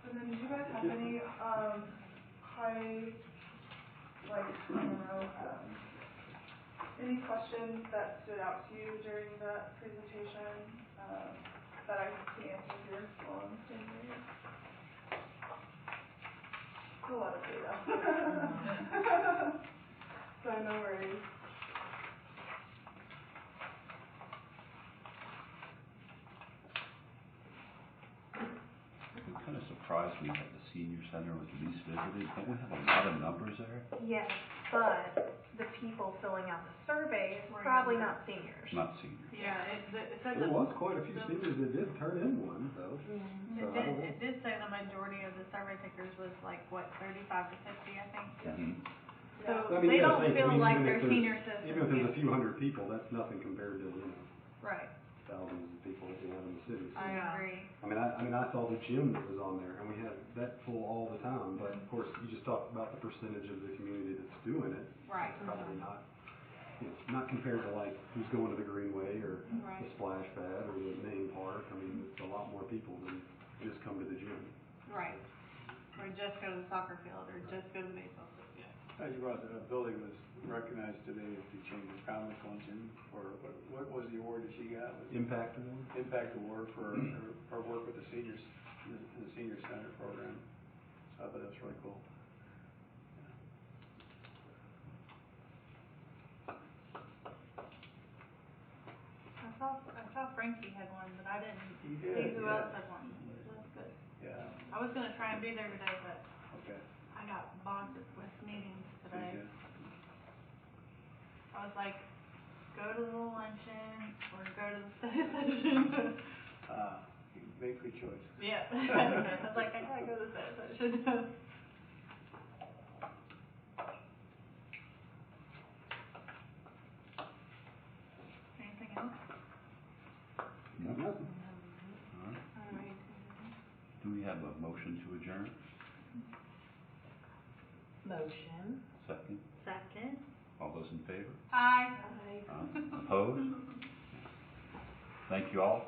And then did you guys have any, any questions that stood out to you during the presentation, that I can answer here while I'm standing here? It's a lot of data. So no worries. It kind of surprised me that the senior center was the least visited. Don't we have a lot of numbers there? Yes, but the people filling out the survey is Were probably younger. not seniors. Not seniors. Yeah, it said There the, was quite a few the- seniors that did turn in one, though. So I don't know. it did say the majority of the survey takers was like, what, 35 to 50, I think? Mhm. So I mean, they you gotta don't think, I feel mean, like even they're if there's- senior citizens. Even if there's a yet. few hundred people, that's nothing compared to, Right, thousands of people that we have in the city. So, I Yeah. agree. I mean, I saw the gym that was on there, and we had that full all the time. But of course, you just talked about the percentage of the community that's doing it. Right. It's probably not, not compared to like who's going to the Greenway or Right. the splash pad or the main park. I mean, it's a lot more people than just come to the gym. Right. Or just go to the soccer field, or just go to the baseball field, yeah. You brought the building was recognized today at the Chamber of Commerce luncheon for, what was the award that she got? Was it Impact Award. Impact Award for her work with the seniors, in the senior center program. So I thought that was really cool. I saw Frankie had one, but I didn't He see did, who yeah. else had one. So that's good. Yeah, I was gonna try and be there today, but okay. I got bogged with meetings today. Did I was like, go to the luncheon or go to the study session. you make good choice. Yeah. I was like, I gotta go to the study session. Anything else? we have a motion to adjourn? Motion. Second? Second. All those in favor? Aye. Opposed? Thank you all.